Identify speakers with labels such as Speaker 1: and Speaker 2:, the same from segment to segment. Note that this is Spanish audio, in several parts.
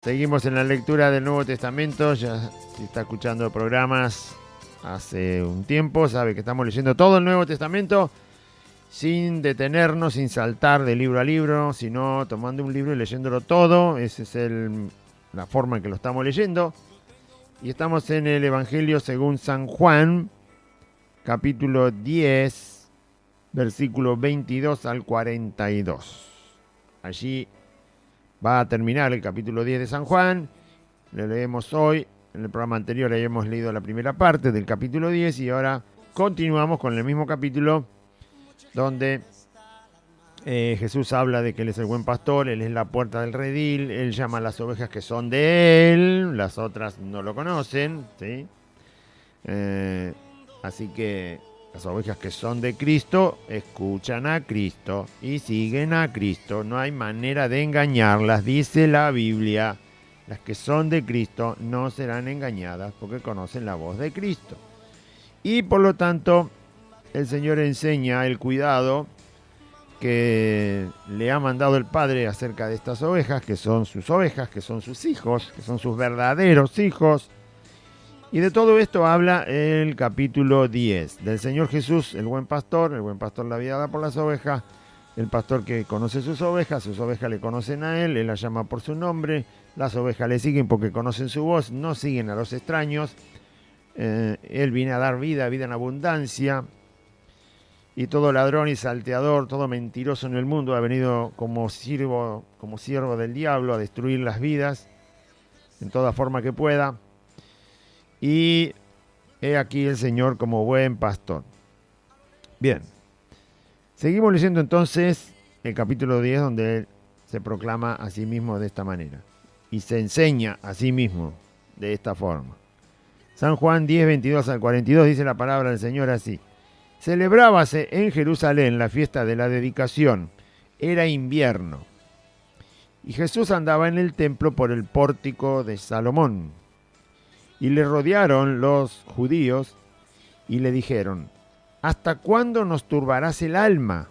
Speaker 1: Seguimos en la lectura del Nuevo Testamento. Ya si está escuchando programas hace un tiempo, sabe que estamos leyendo todo el Nuevo Testamento sin detenernos, sin saltar de libro a libro, sino tomando un libro y leyéndolo todo. Esa es la forma en que lo estamos leyendo. Y estamos en el Evangelio según San Juan, capítulo 10, versículo 22 al 42. Allí va a terminar el capítulo 10 de San Juan. Lo leemos hoy. En el programa anterior habíamos leído la primera parte del capítulo 10 y ahora continuamos con el mismo capítulo donde Jesús habla de que Él es el buen pastor, Él es la puerta del redil, Él llama a las ovejas que son de Él, las otras no lo conocen, ¿sí? Así que las ovejas que son de Cristo escuchan a Cristo y siguen a Cristo. No hay manera de engañarlas, dice la Biblia. Las que son de Cristo no serán engañadas porque conocen la voz de Cristo. Y por lo tanto, el Señor enseña el cuidado que le ha mandado el Padre acerca de estas ovejas, que son sus ovejas, que son sus hijos, que son sus verdaderos hijos. Y de todo esto habla el capítulo 10, del Señor Jesús, el buen pastor la vida da por las ovejas, el pastor que conoce sus ovejas le conocen a Él las llama por su nombre, las ovejas le siguen porque conocen su voz, no siguen a los extraños. Él viene a dar vida en abundancia, y todo ladrón y salteador, todo mentiroso en el mundo ha venido como siervo del diablo a destruir las vidas en toda forma que pueda. Y he aquí el Señor como buen pastor. Bien, seguimos leyendo entonces el capítulo 10, donde Él se proclama a sí mismo de esta manera y se enseña a sí mismo de esta forma. San Juan 10, 22 al 42 dice la palabra del Señor así: celebrábase en Jerusalén la fiesta de la dedicación. Era invierno y Jesús andaba en el templo por el pórtico de Salomón. Y le rodearon los judíos y le dijeron: ¿hasta cuándo nos turbarás el alma?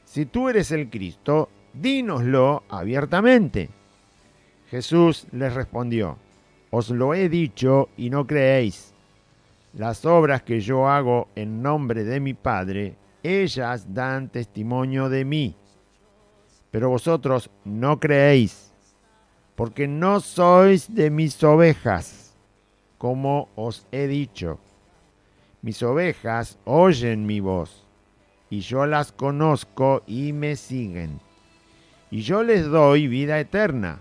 Speaker 1: Si tú eres el Cristo, dínoslo abiertamente. Jesús les respondió: os lo he dicho y no creéis. Las obras que yo hago en nombre de mi Padre, ellas dan testimonio de mí. Pero vosotros no creéis, porque no sois de mis ovejas. Como os he dicho, mis ovejas oyen mi voz, y yo las conozco y me siguen. Y yo les doy vida eterna,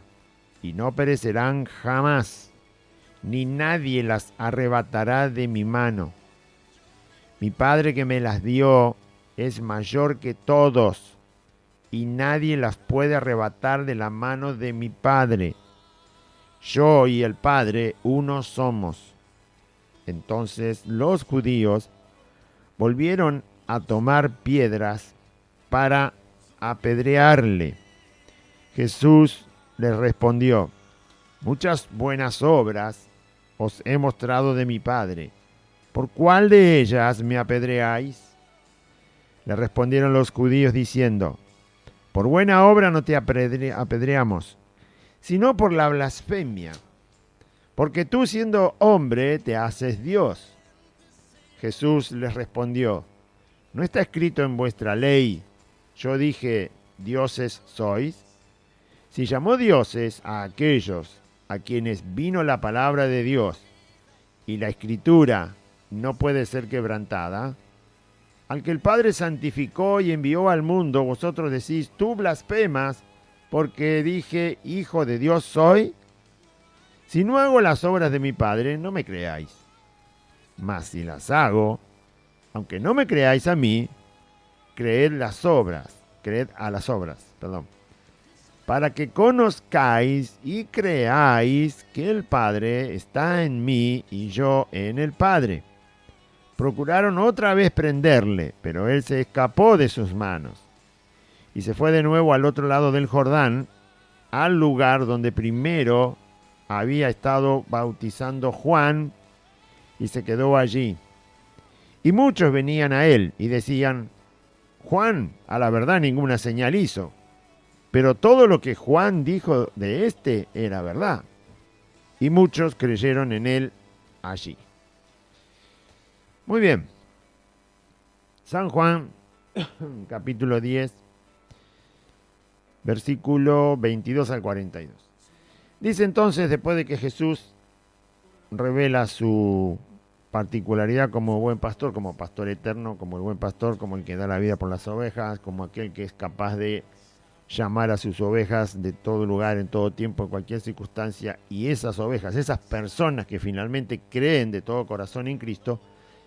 Speaker 1: y no perecerán jamás, ni nadie las arrebatará de mi mano. Mi Padre que me las dio es mayor que todos, y nadie las puede arrebatar de la mano de mi Padre. Yo y el Padre uno somos. Entonces los judíos volvieron a tomar piedras para apedrearle. Jesús les respondió: muchas buenas obras os he mostrado de mi Padre. ¿Por cuál de ellas me apedreáis? Le respondieron los judíos diciendo: por buena obra no te apedreamos, sino por la blasfemia, porque tú siendo hombre te haces Dios. Jesús les respondió: ¿no está escrito en vuestra ley, yo dije, dioses sois? Si llamó dioses a aquellos a quienes vino la palabra de Dios, y la escritura no puede ser quebrantada, al que el Padre santificó y envió al mundo, vosotros decís, tú blasfemas, porque dije, hijo de Dios soy. Si no hago las obras de mi Padre, no me creáis. Mas si las hago, aunque no me creáis a mí, creed a las obras, para que conozcáis y creáis que el Padre está en mí y yo en el Padre. Procuraron otra vez prenderle, pero él se escapó de sus manos y se fue de nuevo al otro lado del Jordán, al lugar donde primero había estado bautizando Juan, y se quedó allí. Y muchos venían a él y decían: Juan, a la verdad, ninguna señal hizo, Pero todo lo que Juan dijo de este era verdad. Y muchos creyeron en él allí. Muy bien. San Juan, capítulo 10, versículo 22 al 42. Dice entonces, después de que Jesús revela su particularidad como buen pastor, como pastor eterno, como el buen pastor, como el que da la vida por las ovejas, como aquel que es capaz de llamar a sus ovejas de todo lugar, en todo tiempo, en cualquier circunstancia, y esas ovejas, esas personas que finalmente creen de todo corazón en Cristo,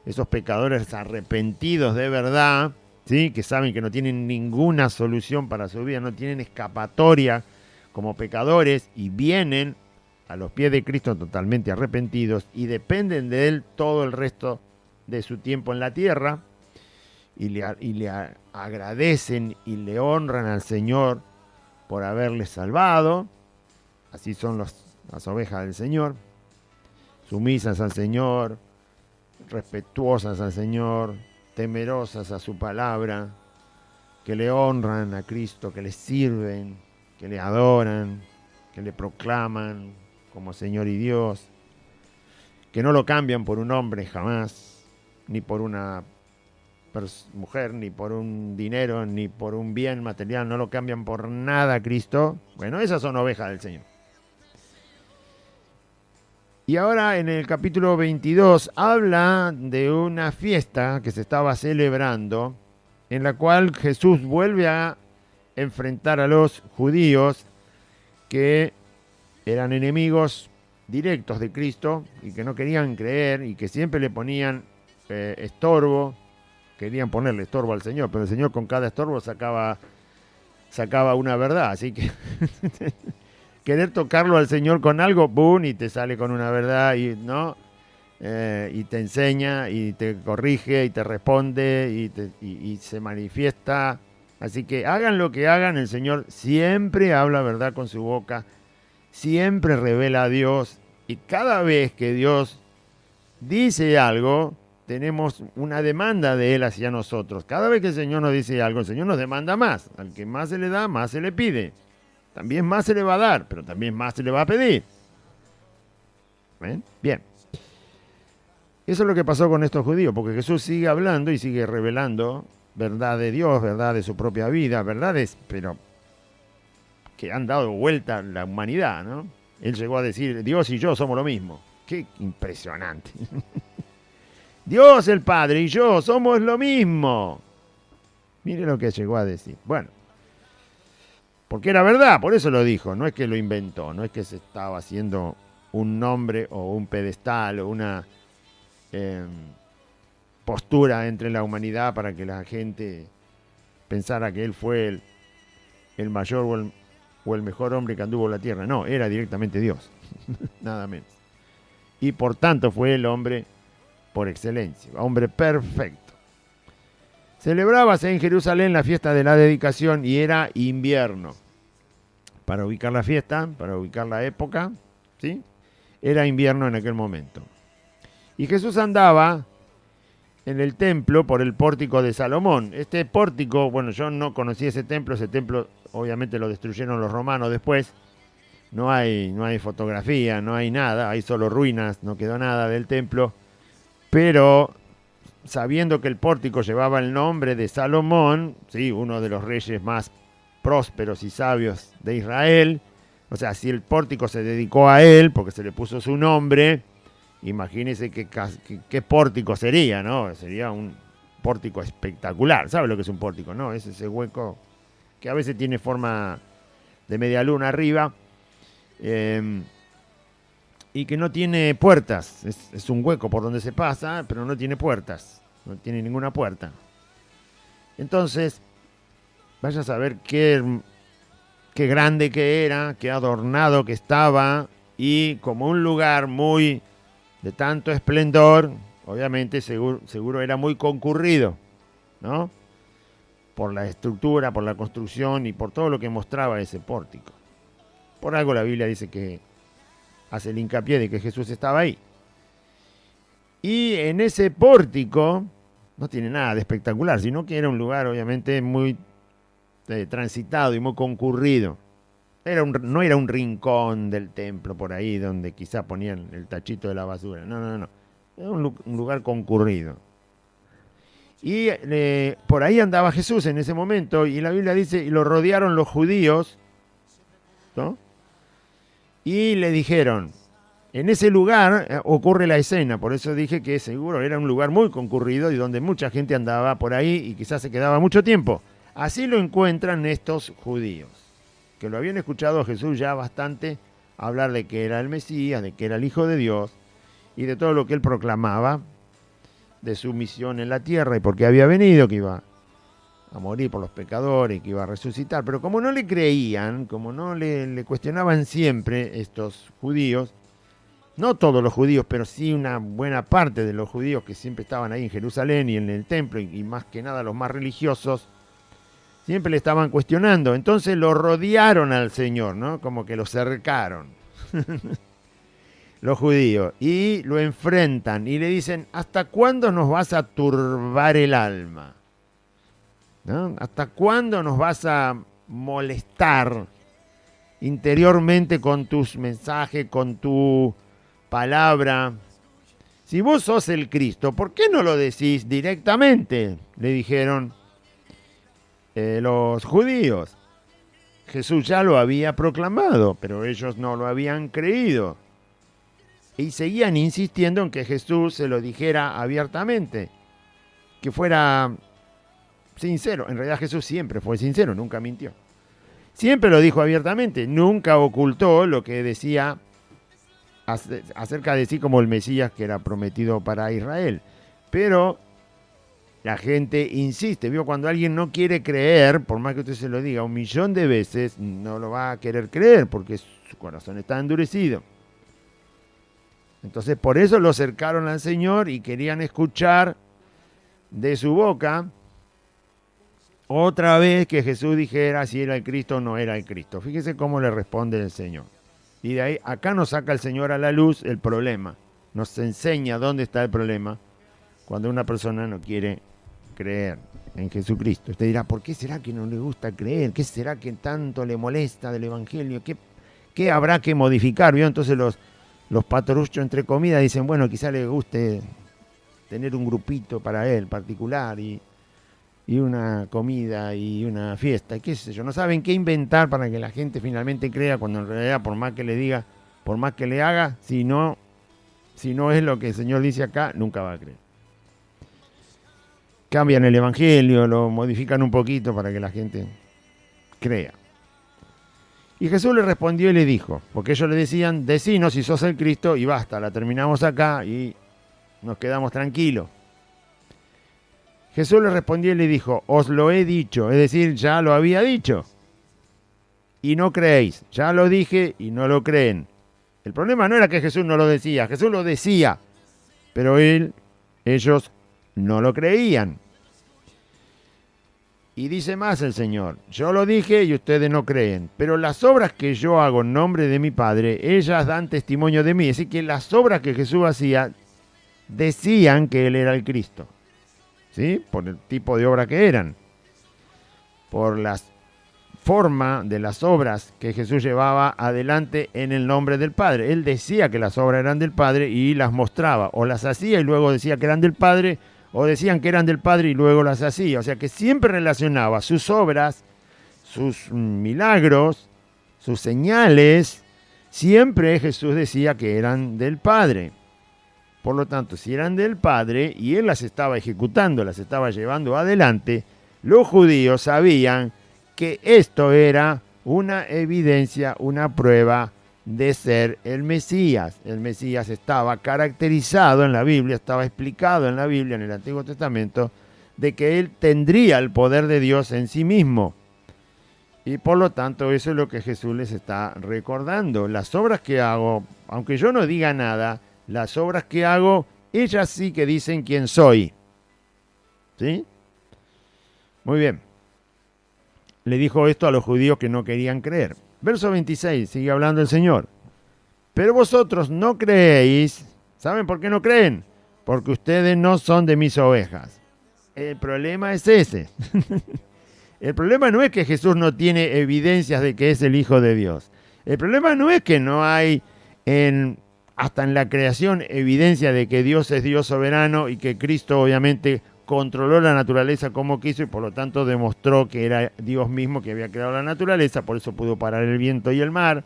Speaker 1: esos pecadores arrepentidos de verdad, ¿sí? Que saben que no tienen ninguna solución para su vida, no tienen escapatoria como pecadores y vienen a los pies de Cristo totalmente arrepentidos y dependen de Él todo el resto de su tiempo en la tierra y le agradecen y le honran al Señor por haberles salvado. Así son las ovejas del Señor, sumisas al Señor, respetuosas al Señor, temerosas a su palabra, que le honran a Cristo, que le sirven, que le adoran, que le proclaman como Señor y Dios, que no lo cambian por un hombre jamás, ni por una mujer, ni por un dinero, ni por un bien material, no lo cambian por nada a Cristo. Bueno, esas son ovejas del Señor. Y ahora en el capítulo 22 habla de una fiesta que se estaba celebrando, en la cual Jesús vuelve a enfrentar a los judíos que eran enemigos directos de Cristo y que no querían creer y que siempre le ponían estorbo, querían ponerle estorbo al Señor, pero el Señor con cada estorbo sacaba una verdad, así que querer tocarlo al Señor con algo, ¡pum!, y te sale con una verdad, y no, y te enseña, y te corrige, y te responde, y se manifiesta. Así que hagan lo que hagan, el Señor siempre habla verdad con su boca, siempre revela a Dios, y cada vez que Dios dice algo, tenemos una demanda de Él hacia nosotros. Cada vez que el Señor nos dice algo, el Señor nos demanda más. Al que más se le da, más se le pide. También más se le va a dar, pero también más se le va a pedir. ¿Ven? Bien. Eso es lo que pasó con estos judíos, porque Jesús sigue hablando y sigue revelando verdad de Dios, verdad de su propia vida, verdades, pero que han dado vuelta a la humanidad, ¿no? Él llegó a decir, Dios y yo somos lo mismo. ¡Qué impresionante! Dios el Padre y yo somos lo mismo. Mire lo que llegó a decir. Bueno, porque era verdad, por eso lo dijo, no es que lo inventó, no es que se estaba haciendo un nombre o un pedestal o una postura entre la humanidad para que la gente pensara que él fue el mayor o el mejor hombre que anduvo en la tierra. No, era directamente Dios, nada menos. Y por tanto fue el hombre por excelencia, hombre perfecto. Celebrábase en Jerusalén la fiesta de la dedicación y era invierno. Para ubicar la fiesta, para ubicar la época, ¿sí? Era invierno en aquel momento. Y Jesús andaba en el templo por el pórtico de Salomón. Este pórtico, bueno, yo no conocí ese templo obviamente lo destruyeron los romanos después. No hay fotografía, no hay nada, hay solo ruinas, no quedó nada del templo. Pero sabiendo que el pórtico llevaba el nombre de Salomón, ¿sí?, uno de los reyes más prósperos y sabios de Israel, o sea, si el pórtico se dedicó a él, porque se le puso su nombre, imagínense qué pórtico sería, ¿no? Sería un pórtico espectacular. ¿Sabe lo que es un pórtico, no? Es ese hueco que a veces tiene forma de media luna arriba, y que no tiene puertas. Es un hueco por donde se pasa, pero no tiene puertas. No tiene ninguna puerta. Entonces, vaya a saber qué grande que era, qué adornado que estaba, y como un lugar muy de tanto esplendor, obviamente seguro era muy concurrido, ¿no? Por la estructura, por la construcción y por todo lo que mostraba ese pórtico. Por algo la Biblia dice que hace el hincapié de que Jesús estaba ahí. Y en ese pórtico no tiene nada de espectacular, sino que era un lugar obviamente muy transitado y muy concurrido. No era un rincón del templo por ahí donde quizá ponían el tachito de la basura. No, no, no. Era un lugar concurrido. Y por ahí andaba Jesús en ese momento, y la Biblia dice, y lo rodearon los judíos, ¿no? Y le dijeron, en ese lugar ocurre la escena, por eso dije que seguro era un lugar muy concurrido y donde mucha gente andaba por ahí y quizás se quedaba mucho tiempo. Así lo encuentran estos judíos, que lo habían escuchado a Jesús ya bastante hablar de que era el Mesías, de que era el Hijo de Dios y de todo lo que él proclamaba, de su misión en la tierra y por qué había venido, que iba a morir por los pecadores, que iba a resucitar. Pero como no le creían, como no le cuestionaban siempre estos judíos, no todos los judíos, pero sí una buena parte de los judíos que siempre estaban ahí en Jerusalén y en el templo, y más que nada los más religiosos, siempre le estaban cuestionando. Entonces lo rodearon al Señor, ¿no? Como que lo cercaron los judíos, y lo enfrentan y le dicen, ¿hasta cuándo nos vas a turbar el alma? ¿No? ¿Hasta cuándo nos vas a molestar interiormente con tus mensajes, con tu palabra? Si vos sos el Cristo, ¿por qué no lo decís directamente? Le dijeron los judíos. Jesús ya lo había proclamado, pero ellos no lo habían creído. Y seguían insistiendo en que Jesús se lo dijera abiertamente, que fuera sincero. En realidad Jesús siempre fue sincero, nunca mintió. Siempre lo dijo abiertamente, nunca ocultó lo que decía acerca de sí como el Mesías que era prometido para Israel. Pero la gente insiste, ¿vio? Cuando alguien no quiere creer, por más que usted se lo diga 1.000.000 de veces, no lo va a querer creer porque su corazón está endurecido. Entonces por eso lo acercaron al Señor y querían escuchar de su boca otra vez que Jesús dijera si era el Cristo o no era el Cristo. Fíjese cómo le responde el Señor. Y de ahí, acá nos saca el Señor a la luz el problema. Nos enseña dónde está el problema cuando una persona no quiere creer en Jesucristo. Usted dirá, ¿por qué será que no le gusta creer? ¿Qué será que tanto le molesta del Evangelio? ¿Qué habrá que modificar? ¿Vio? Entonces los patoruchos entre comidas dicen, bueno, quizá le guste tener un grupito para él particular y una comida y una fiesta, qué sé yo. No saben qué inventar para que la gente finalmente crea, cuando en realidad por más que le diga, por más que le haga, si no es lo que el Señor dice acá, nunca va a creer. Cambian el Evangelio, lo modifican un poquito para que la gente crea. Y Jesús le respondió y le dijo, porque ellos le decían, decinos si sos el Cristo y basta, la terminamos acá y nos quedamos tranquilos. Jesús le respondió y le dijo, os lo he dicho, es decir, ya lo había dicho, y no creéis, ya lo dije y no lo creen. El problema no era que Jesús no lo decía, Jesús lo decía, pero ellos no lo creían. Y dice más el Señor, yo lo dije y ustedes no creen, pero las obras que yo hago en nombre de mi Padre, ellas dan testimonio de mí. Es decir, que las obras que Jesús hacía decían que Él era el Cristo, ¿sí? Por el tipo de obra que eran, por la forma de las obras que Jesús llevaba adelante en el nombre del Padre. Él decía que las obras eran del Padre y las mostraba, o las hacía y luego decía que eran del Padre, o decían que eran del Padre y luego las hacía. O sea que siempre relacionaba sus obras, sus milagros, sus señales, siempre Jesús decía que eran del Padre. Por lo tanto, si eran del Padre y Él las estaba ejecutando, las estaba llevando adelante, los judíos sabían que esto era una evidencia, una prueba de ser el Mesías. El Mesías estaba caracterizado en la Biblia, estaba explicado en la Biblia, en el Antiguo Testamento, de que Él tendría el poder de Dios en sí mismo. Y por lo tanto, eso es lo que Jesús les está recordando. Las obras que hago, aunque yo no diga nada, las obras que hago, ellas sí que dicen quién soy. ¿Sí? Muy bien. Le dijo esto a los judíos que no querían creer. Verso 26, sigue hablando el Señor. Pero vosotros no creéis. ¿Saben por qué no creen? Porque ustedes no son de mis ovejas. El problema es ese. El problema no es que Jesús no tiene evidencias de que es el Hijo de Dios. El problema no es que no hay hasta en la creación evidencia de que Dios es Dios soberano y que Cristo obviamente controló la naturaleza como quiso y por lo tanto demostró que era Dios mismo que había creado la naturaleza, por eso pudo parar el viento y el mar,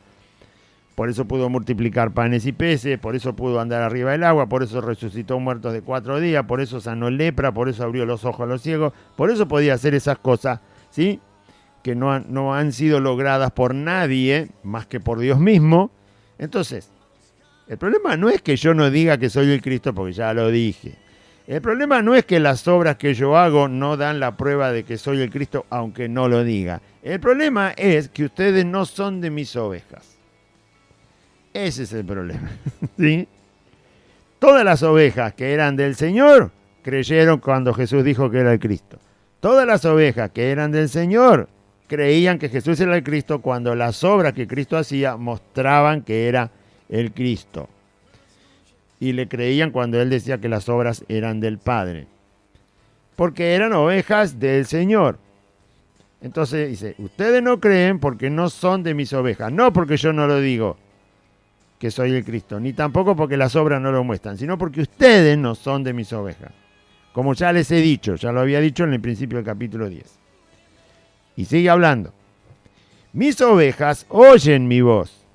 Speaker 1: por eso pudo multiplicar panes y peces, por eso pudo andar arriba del agua, por eso resucitó muertos de 4 días, por eso sanó lepra, por eso abrió los ojos a los ciegos, por eso podía hacer esas cosas, ¿sí? Que no han sido logradas por nadie más que por Dios mismo. Entonces, el problema no es que yo no diga que soy el Cristo, porque ya lo dije. El problema no es que las obras que yo hago no dan la prueba de que soy el Cristo, aunque no lo diga. El problema es que ustedes no son de mis ovejas. Ese es el problema. ¿Sí? Todas las ovejas que eran del Señor creyeron cuando Jesús dijo que era el Cristo. Todas las ovejas que eran del Señor creían que Jesús era el Cristo cuando las obras que Cristo hacía mostraban que era el Cristo. Y le creían cuando él decía que las obras eran del Padre. Porque eran ovejas del Señor. Entonces dice, ustedes no creen porque no son de mis ovejas. No porque yo no lo digo que soy el Cristo, ni tampoco porque las obras no lo muestran, sino porque ustedes no son de mis ovejas. Como ya les he dicho, ya lo había dicho en el principio del capítulo 10. Y sigue hablando. Mis ovejas oyen mi voz.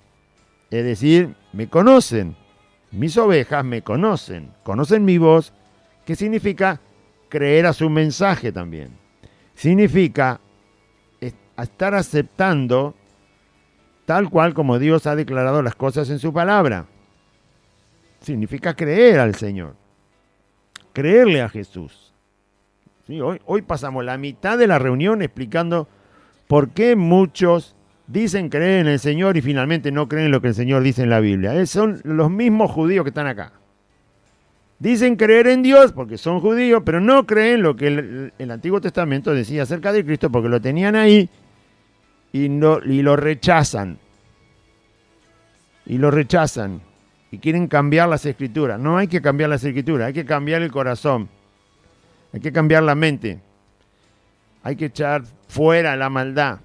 Speaker 1: Es decir, me conocen. Mis ovejas me conocen. Conocen mi voz, que significa creer a su mensaje también. Significa estar aceptando tal cual como Dios ha declarado las cosas en su palabra. Significa creer al Señor. Creerle a Jesús. Sí, hoy pasamos la mitad de la reunión explicando por qué muchos dicen creer en el Señor y finalmente no creen lo que el Señor dice en la Biblia. Son los mismos judíos que están acá. Dicen creer en Dios porque son judíos, pero no creen lo que el Antiguo Testamento decía acerca de Cristo porque lo tenían ahí y lo rechazan. Y lo rechazan. Y quieren cambiar las Escrituras. No hay que cambiar las Escrituras, hay que cambiar el corazón. Hay que cambiar la mente. Hay que echar fuera la maldad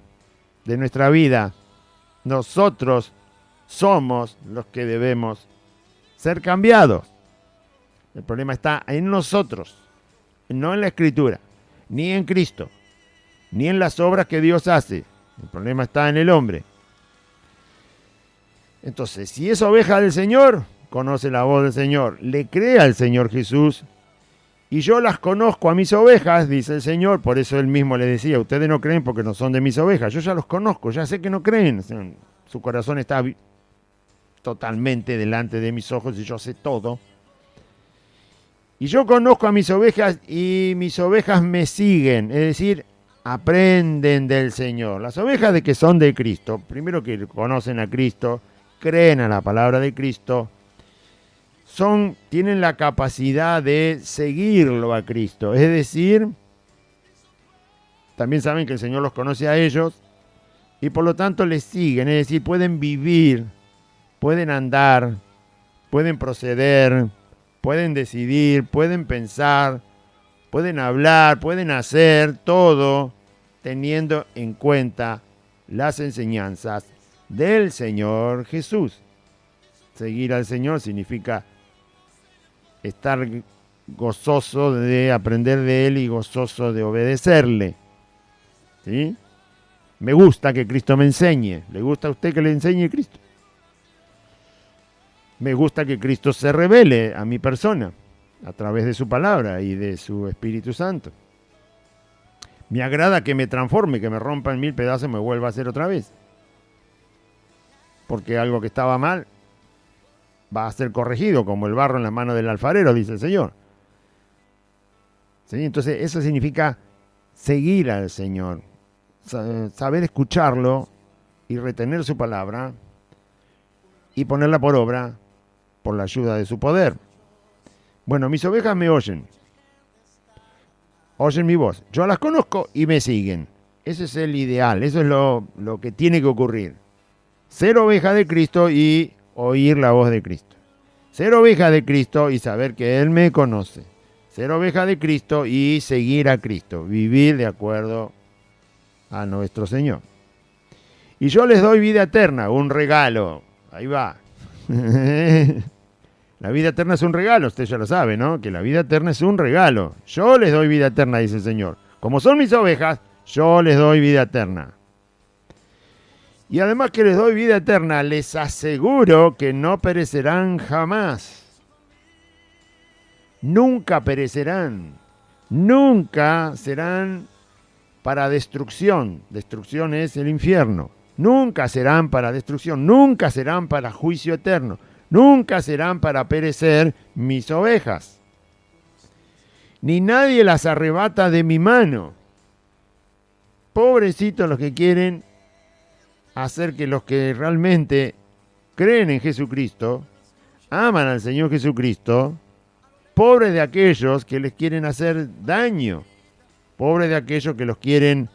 Speaker 1: de nuestra vida. Nosotros somos los que debemos ser cambiados. El problema está en nosotros, no en la Escritura, ni en Cristo, ni en las obras que Dios hace. El problema está en el hombre. Entonces, si es oveja del Señor, conoce la voz del Señor, le cree al Señor Jesús, y yo las conozco a mis ovejas, dice el Señor, por eso él mismo le decía, ustedes no creen porque no son de mis ovejas, yo ya los conozco, ya sé que no creen, su corazón está totalmente delante de mis ojos y yo sé todo. Y yo conozco a mis ovejas y mis ovejas me siguen, es decir, aprenden del Señor. Las ovejas de que son de Cristo, primero que conocen a Cristo, creen a la palabra de Cristo, tienen la capacidad de seguirlo a Cristo. Es decir, también saben que el Señor los conoce a ellos y por lo tanto les siguen. Es decir, pueden vivir, pueden andar, pueden proceder, pueden decidir, pueden pensar, pueden hablar, pueden hacer todo teniendo en cuenta las enseñanzas del Señor Jesús. Seguir al Señor significa estar gozoso de aprender de Él y gozoso de obedecerle. ¿Sí? Me gusta que Cristo me enseñe. ¿Le gusta a usted que le enseñe Cristo? Me gusta que Cristo se revele a mi persona a través de su palabra y de su Espíritu Santo. Me agrada que me transforme, que me rompa en 1000 pedazos y me vuelva a hacer otra vez. Porque algo que estaba mal va a ser corregido como el barro en la mano del alfarero, dice el Señor. ¿Sí? Entonces eso significa seguir al Señor, saber escucharlo y retener su palabra y ponerla por obra por la ayuda de su poder. Bueno, mis ovejas me oyen mi voz, yo las conozco y me siguen. Ese es el ideal, eso es lo que tiene que ocurrir. Ser oveja de Cristo y oír la voz de Cristo. Ser oveja de Cristo y saber que Él me conoce. Ser oveja de Cristo y seguir a Cristo. Vivir de acuerdo a nuestro Señor. Y yo les doy vida eterna, un regalo. Ahí va. La vida eterna es un regalo, usted ya lo sabe, ¿no? Que la vida eterna es un regalo. Yo les doy vida eterna, dice el Señor. Como son mis ovejas, yo les doy vida eterna. Y además que les doy vida eterna, les aseguro que no perecerán jamás. Nunca perecerán. Nunca serán para destrucción. Destrucción es el infierno. Nunca serán para destrucción. Nunca serán para juicio eterno. Nunca serán para perecer mis ovejas. Ni nadie las arrebata de mi mano. Pobrecitos los que quieren hacer que los que realmente creen en Jesucristo, aman al Señor Jesucristo, pobres de aquellos que les quieren hacer daño, pobres de aquellos que los quieren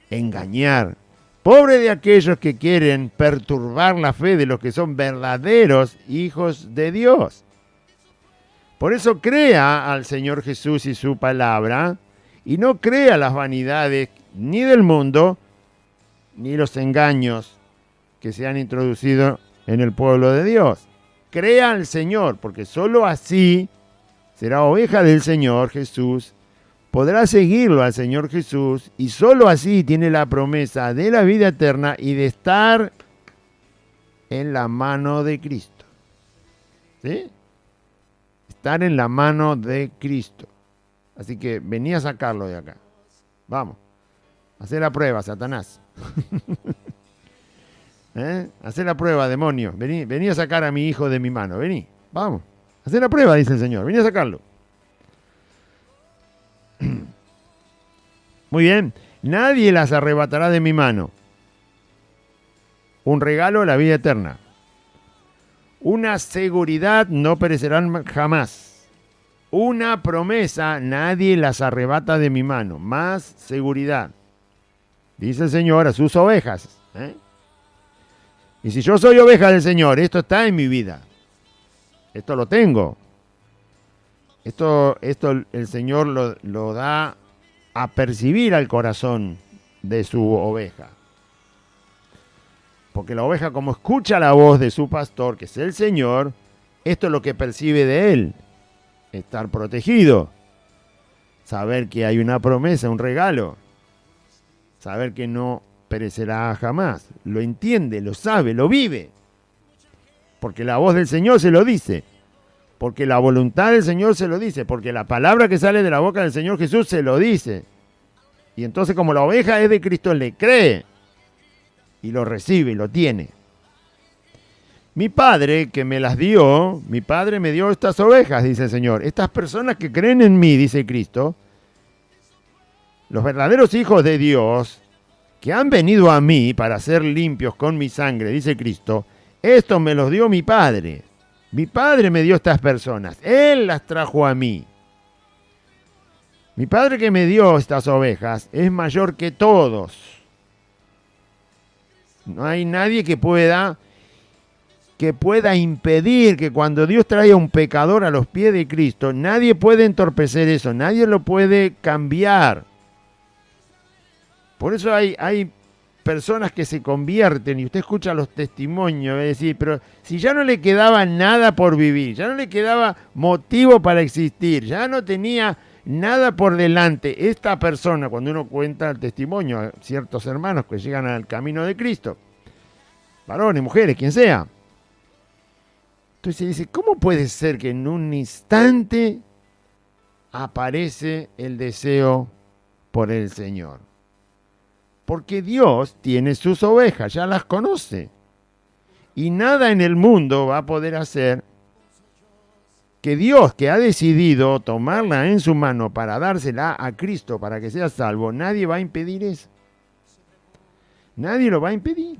Speaker 1: engañar, pobres de aquellos que quieren perturbar la fe de los que son verdaderos hijos de Dios. Por eso crea al Señor Jesús y su palabra, y no crea las vanidades ni del mundo, ni los engaños que se han introducido en el pueblo de Dios. Crea al Señor, porque sólo así será oveja del Señor Jesús, podrá seguirlo al Señor Jesús, y sólo así tiene la promesa de la vida eterna y de estar en la mano de Cristo. ¿Sí? Estar en la mano de Cristo. Así que vení a sacarlo de acá. Vamos. Hacé la prueba, Satanás. Hacé la prueba, demonio. Vení a sacar a mi hijo de mi mano. Vení. Vamos. Hacé la prueba, dice el Señor. Vení a sacarlo. Muy bien. Nadie las arrebatará de mi mano. Un regalo, la vida eterna. Una seguridad, no perecerán jamás. Una promesa, nadie las arrebata de mi mano. Más seguridad. Dice el Señor a sus ovejas. Y si yo soy oveja del Señor, esto está en mi vida. Esto lo tengo. Esto el Señor lo da a percibir al corazón de su oveja. Porque la oveja, como escucha la voz de su pastor, que es el Señor, esto es lo que percibe de él. Estar protegido. Saber que hay una promesa, un regalo. Saber que no perecerá jamás. Lo entiende, lo sabe, lo vive. Porque la voz del Señor se lo dice. Porque la voluntad del Señor se lo dice. Porque la palabra que sale de la boca del Señor Jesús se lo dice. Y entonces, como la oveja es de Cristo, le cree. Y lo recibe y lo tiene. Mi Padre que me las dio, mi Padre me dio estas ovejas, dice el Señor. Estas personas que creen en mí, dice Cristo, los verdaderos hijos de Dios, que han venido a mí para ser limpios con mi sangre, dice Cristo, esto me los dio mi Padre. Mi Padre me dio estas personas. Él las trajo a mí. Mi Padre que me dio estas ovejas es mayor que todos. No hay nadie que pueda impedir que cuando Dios traiga un pecador a los pies de Cristo, nadie puede entorpecer eso, nadie lo puede cambiar. Por eso hay personas que se convierten, y usted escucha los testimonios, es decir, pero si ya no le quedaba nada por vivir, ya no le quedaba motivo para existir, ya no tenía nada por delante, esta persona, cuando uno cuenta el testimonio a ciertos hermanos que llegan al camino de Cristo, varones, mujeres, quien sea, entonces dice, ¿cómo puede ser que en un instante aparece el deseo por el Señor? Porque Dios tiene sus ovejas, ya las conoce. Y nada en el mundo va a poder hacer que Dios, que ha decidido tomarla en su mano para dársela a Cristo para que sea salvo, nadie va a impedir eso. Nadie lo va a impedir.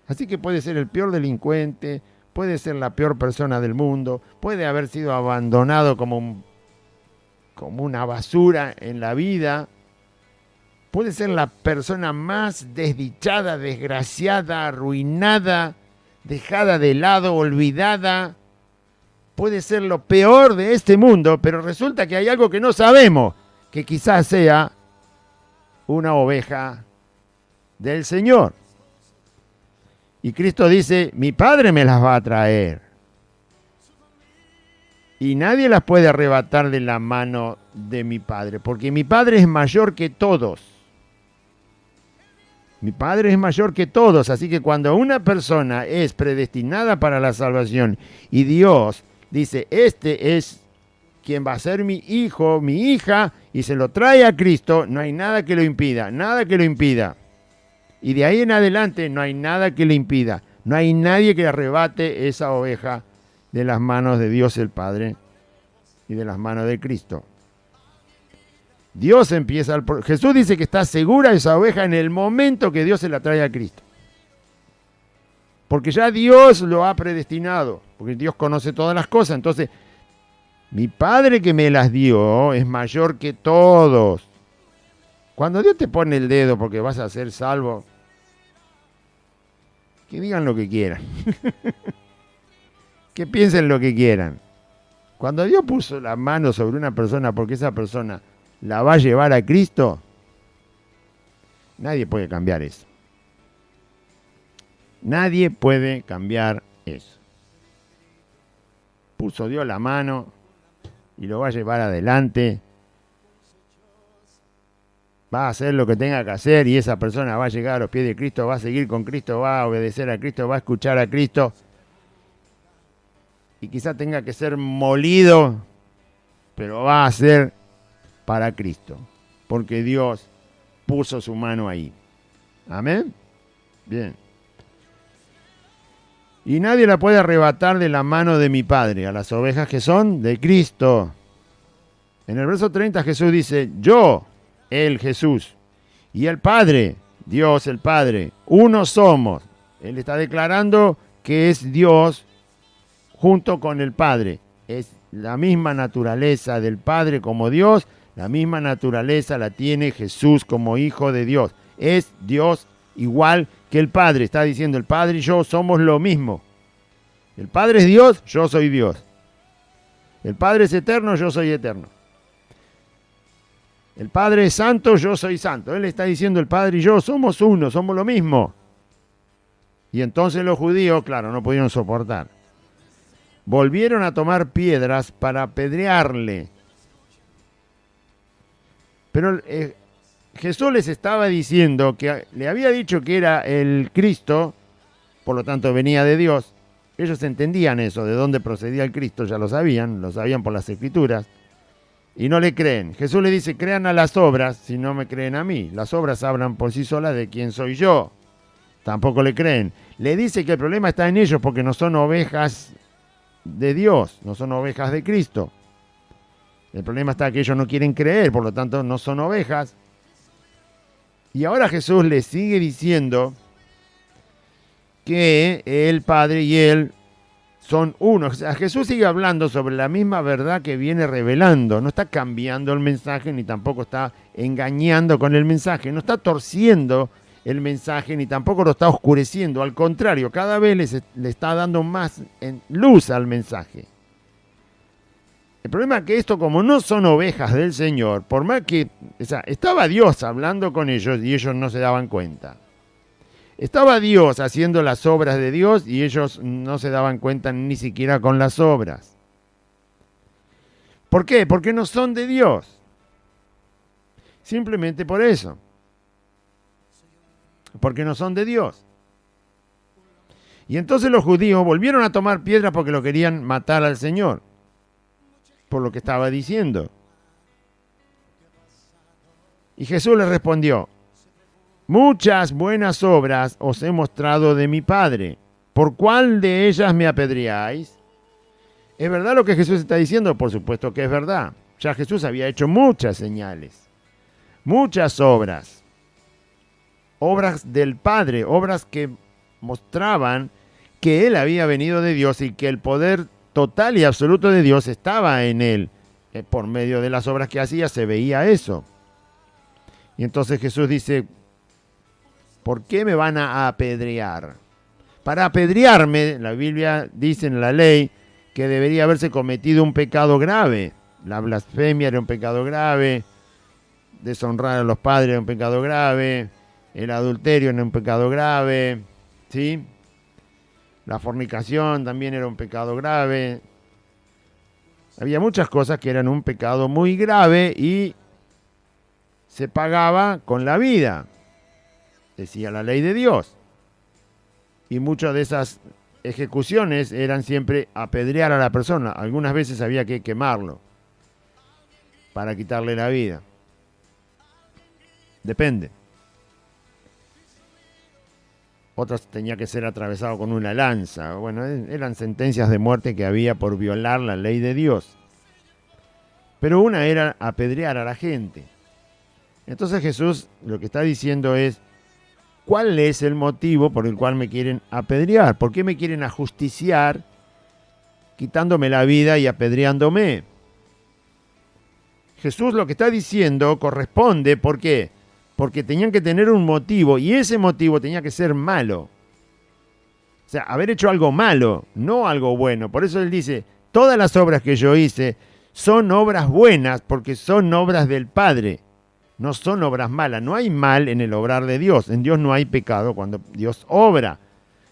Speaker 1: Así que puede ser el peor delincuente, puede ser la peor persona del mundo, puede haber sido abandonado como una basura en la vida, puede ser la persona más desdichada, desgraciada, arruinada, dejada de lado, olvidada, puede ser lo peor de este mundo, pero resulta que hay algo que no sabemos, que quizás sea una oveja del Señor. Y Cristo dice, mi Padre me las va a traer. Y nadie las puede arrebatar de la mano de mi Padre, porque mi Padre es mayor que todos. Mi Padre es mayor que todos, así que cuando una persona es predestinada para la salvación y Dios dice, este es quien va a ser mi hijo, mi hija, y se lo trae a Cristo, no hay nada que lo impida, nada que lo impida. Y de ahí en adelante no hay nada que le impida, no hay nadie que arrebate esa oveja de las manos de Dios el Padre y de las manos de Cristo. Dios empieza, Jesús dice que está segura esa oveja en el momento que Dios se la trae a Cristo. Porque ya Dios lo ha predestinado, porque Dios conoce todas las cosas. Entonces, mi Padre que me las dio es mayor que todos. Cuando Dios te pone el dedo porque vas a ser salvo, que digan lo que quieran. Que piensen lo que quieran. Cuando Dios puso la mano sobre una persona porque esa persona la va a llevar a Cristo, nadie puede cambiar eso. Nadie puede cambiar eso. Puso Dios la mano y lo va a llevar adelante. Va a hacer lo que tenga que hacer y esa persona va a llegar a los pies de Cristo, va a seguir con Cristo, va a obedecer a Cristo, va a escuchar a Cristo. Y quizá tenga que ser molido, pero va a ser para Cristo, porque Dios puso su mano ahí. Amén. Bien. Y nadie la puede arrebatar de la mano de mi Padre, a las ovejas que son de Cristo. En el verso 30 Jesús dice, yo, el Jesús, y el Padre, Dios el Padre, uno somos. Él está declarando que es Dios junto con el Padre. Es la misma naturaleza del Padre como Dios, la misma naturaleza la tiene Jesús como Hijo de Dios. Es Dios igual que el Padre. Está diciendo, el Padre y yo somos lo mismo. El Padre es Dios, yo soy Dios. El Padre es eterno, yo soy eterno. El Padre es santo, yo soy santo. Él está diciendo, el Padre y yo somos uno, somos lo mismo. Y entonces los judíos, claro, no pudieron soportar. Volvieron a tomar piedras para apedrearle. Pero Jesús les estaba diciendo que le había dicho que era el Cristo, por lo tanto venía de Dios. Ellos entendían eso, de dónde procedía el Cristo, ya lo sabían por las Escrituras. Y no le creen. Jesús le dice, crean a las obras si no me creen a mí. Las obras hablan por sí solas de quién soy yo. Tampoco le creen. Le dice que el problema está en ellos porque no son ovejas de Dios, no son ovejas de Cristo. El problema está que ellos no quieren creer, por lo tanto no son ovejas. Y ahora Jesús les sigue diciendo que el Padre y Él son uno. O sea, Jesús sigue hablando sobre la misma verdad que viene revelando. No está cambiando el mensaje, ni tampoco está engañando con el mensaje. No está torciendo el mensaje, ni tampoco lo está oscureciendo. Al contrario, cada vez le está dando más luz al mensaje. El problema es que esto, como no son ovejas del Señor, por más que, o sea, estaba Dios hablando con ellos y ellos no se daban cuenta. Estaba Dios haciendo las obras de Dios y ellos no se daban cuenta ni siquiera con las obras. ¿Por qué? Porque no son de Dios. Simplemente por eso. Porque no son de Dios. Y entonces los judíos volvieron a tomar piedras porque lo querían matar al Señor. Por lo que estaba diciendo. Y Jesús les respondió, muchas buenas obras os he mostrado de mi Padre. ¿Por cuál de ellas me apedreáis? ¿Es verdad lo que Jesús está diciendo? Por supuesto que es verdad. Ya Jesús había hecho muchas señales. Muchas obras. Obras del Padre. Obras que mostraban que Él había venido de Dios y que el poder total y absoluto de Dios estaba en Él. Por medio de las obras que hacía se veía eso. Y entonces Jesús dice, ¿por qué me van a apedrear? Para apedrearme, la Biblia dice en la ley que debería haberse cometido un pecado grave. La blasfemia era un pecado grave, deshonrar a los padres era un pecado grave, El adulterio era un pecado grave, ¿sí? La fornicación también era un pecado grave. Había muchas cosas que eran un pecado muy grave y se pagaba con la vida, decía la ley de Dios. Y muchas de esas ejecuciones eran siempre apedrear a la persona. Algunas veces había que quemarlo para quitarle la vida. Depende. Otras tenía que ser atravesado con una lanza. Bueno, eran sentencias de muerte que había por violar la ley de Dios. Pero una era apedrear a la gente. Entonces Jesús lo que está diciendo es, ¿cuál es el motivo por el cual me quieren apedrear? ¿Por qué me quieren ajusticiar quitándome la vida y apedreándome? Jesús lo que está diciendo corresponde, ¿por qué? Porque tenían que tener un motivo y ese motivo tenía que ser malo. O sea, haber hecho algo malo, no algo bueno. Por eso él dice, todas las obras que yo hice son obras buenas porque son obras del Padre. No son obras malas. No hay mal en el obrar de Dios. En Dios no hay pecado cuando Dios obra.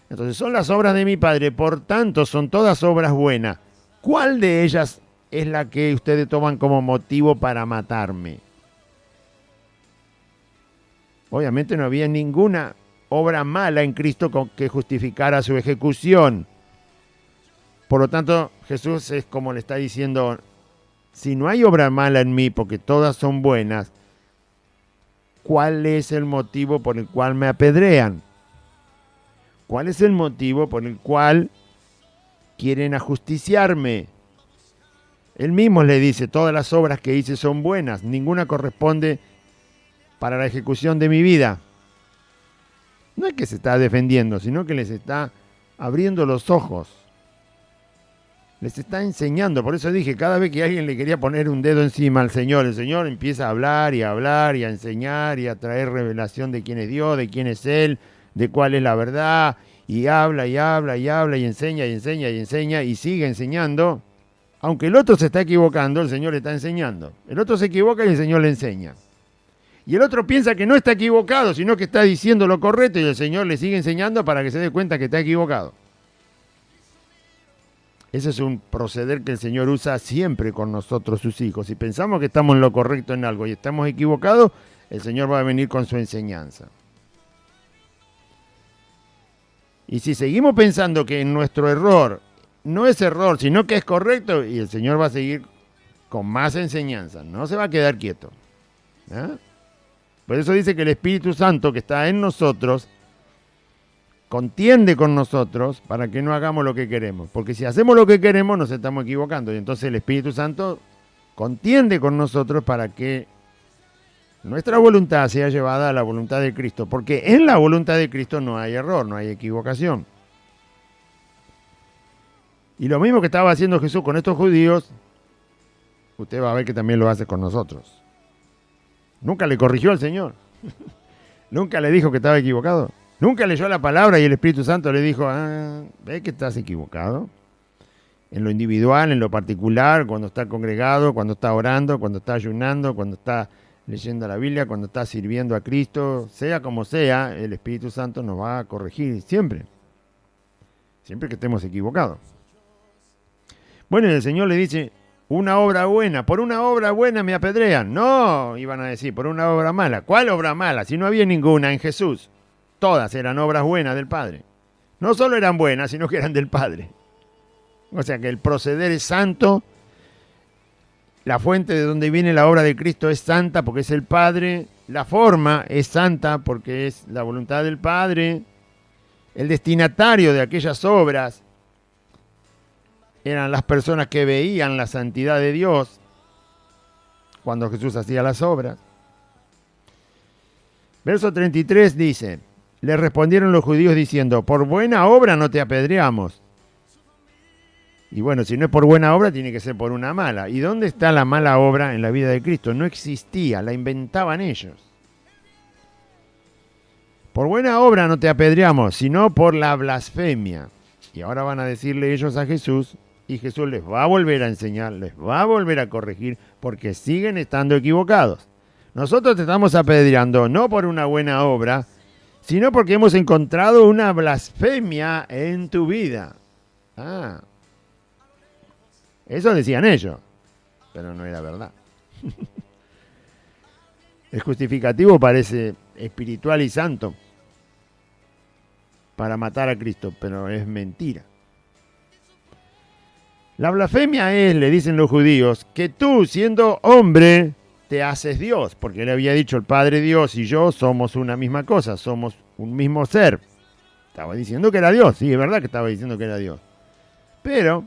Speaker 1: Entonces son las obras de mi Padre, por tanto son todas obras buenas. ¿Cuál de ellas es la que ustedes toman como motivo para matarme? Obviamente no había ninguna obra mala en Cristo que justificara su ejecución. Por lo tanto, Jesús es como le está diciendo, si no hay obra mala en mí, porque todas son buenas, ¿cuál es el motivo por el cual me apedrean? ¿Cuál es el motivo por el cual quieren ajusticiarme? Él mismo le dice, todas las obras que hice son buenas, ninguna corresponde para la ejecución de mi vida. No es que se está defendiendo, sino que les está abriendo los ojos. Les está enseñando. Por eso dije, cada vez que alguien le quería poner un dedo encima al Señor, el Señor empieza a hablar y a enseñar y a traer revelación de quién es Dios, de quién es Él, de cuál es la verdad, y habla y habla y habla y enseña y enseña y enseña y sigue enseñando. Aunque el otro se está equivocando, el Señor le está enseñando. El otro se equivoca y el Señor le enseña. Y el otro piensa que no está equivocado, sino que está diciendo lo correcto y el Señor le sigue enseñando para que se dé cuenta que está equivocado. Ese es un proceder que el Señor usa siempre con nosotros, sus hijos. Si pensamos que estamos en lo correcto en algo y estamos equivocados, el Señor va a venir con su enseñanza. Y si seguimos pensando que nuestro error no es error, sino que es correcto, y el Señor va a seguir con más enseñanza, no se va a quedar quieto. ¿Eh? Por eso dice que el Espíritu Santo que está en nosotros contiende con nosotros para que no hagamos lo que queremos. Porque si hacemos lo que queremos nos estamos equivocando. Y entonces el Espíritu Santo contiende con nosotros para que nuestra voluntad sea llevada a la voluntad de Cristo. Porque en la voluntad de Cristo no hay error, no hay equivocación. Y lo mismo que estaba haciendo Jesús con estos judíos, usted va a ver que también lo hace con nosotros. Nunca le corrigió al Señor. Nunca le dijo que estaba equivocado. Nunca leyó la palabra y el Espíritu Santo le dijo, ¿ves que estás equivocado? En lo individual, en lo particular, cuando está congregado, cuando está orando, cuando está ayunando, cuando está leyendo la Biblia, cuando está sirviendo a Cristo, sea como sea, el Espíritu Santo nos va a corregir siempre. Siempre que estemos equivocados. Bueno, y el Señor le dice, una obra buena, por una obra buena me apedrean. No, iban a decir, por una obra mala. ¿Cuál obra mala? Si no había ninguna en Jesús. Todas eran obras buenas del Padre. No solo eran buenas, sino que eran del Padre. O sea que el proceder es santo. La fuente de donde viene la obra de Cristo es santa porque es el Padre. La forma es santa porque es la voluntad del Padre. El destinatario de aquellas obras eran las personas que veían la santidad de Dios cuando Jesús hacía las obras. Verso 33 dice, le respondieron los judíos diciendo, por buena obra no te apedreamos. Y bueno, si no es por buena obra, tiene que ser por una mala. ¿Y dónde está la mala obra en la vida de Cristo? No existía, la inventaban ellos. Por buena obra no te apedreamos, sino por la blasfemia. Y ahora van a decirle ellos a Jesús, y Jesús les va a volver a enseñar, les va a volver a corregir, porque siguen estando equivocados. nosotros te estamos apedreando no por una buena obra, sino porque hemos encontrado una blasfemia en tu vida. Ah, eso decían ellos, pero no era verdad. El justificativo parece espiritual y santo para matar a Cristo, pero es mentira. La blasfemia es, le dicen los judíos, que tú, siendo hombre, te haces Dios, porque le había dicho el Padre Dios y yo somos una misma cosa, somos un mismo ser. Estaba diciendo que era Dios, sí, es verdad que estaba diciendo que era Dios. Pero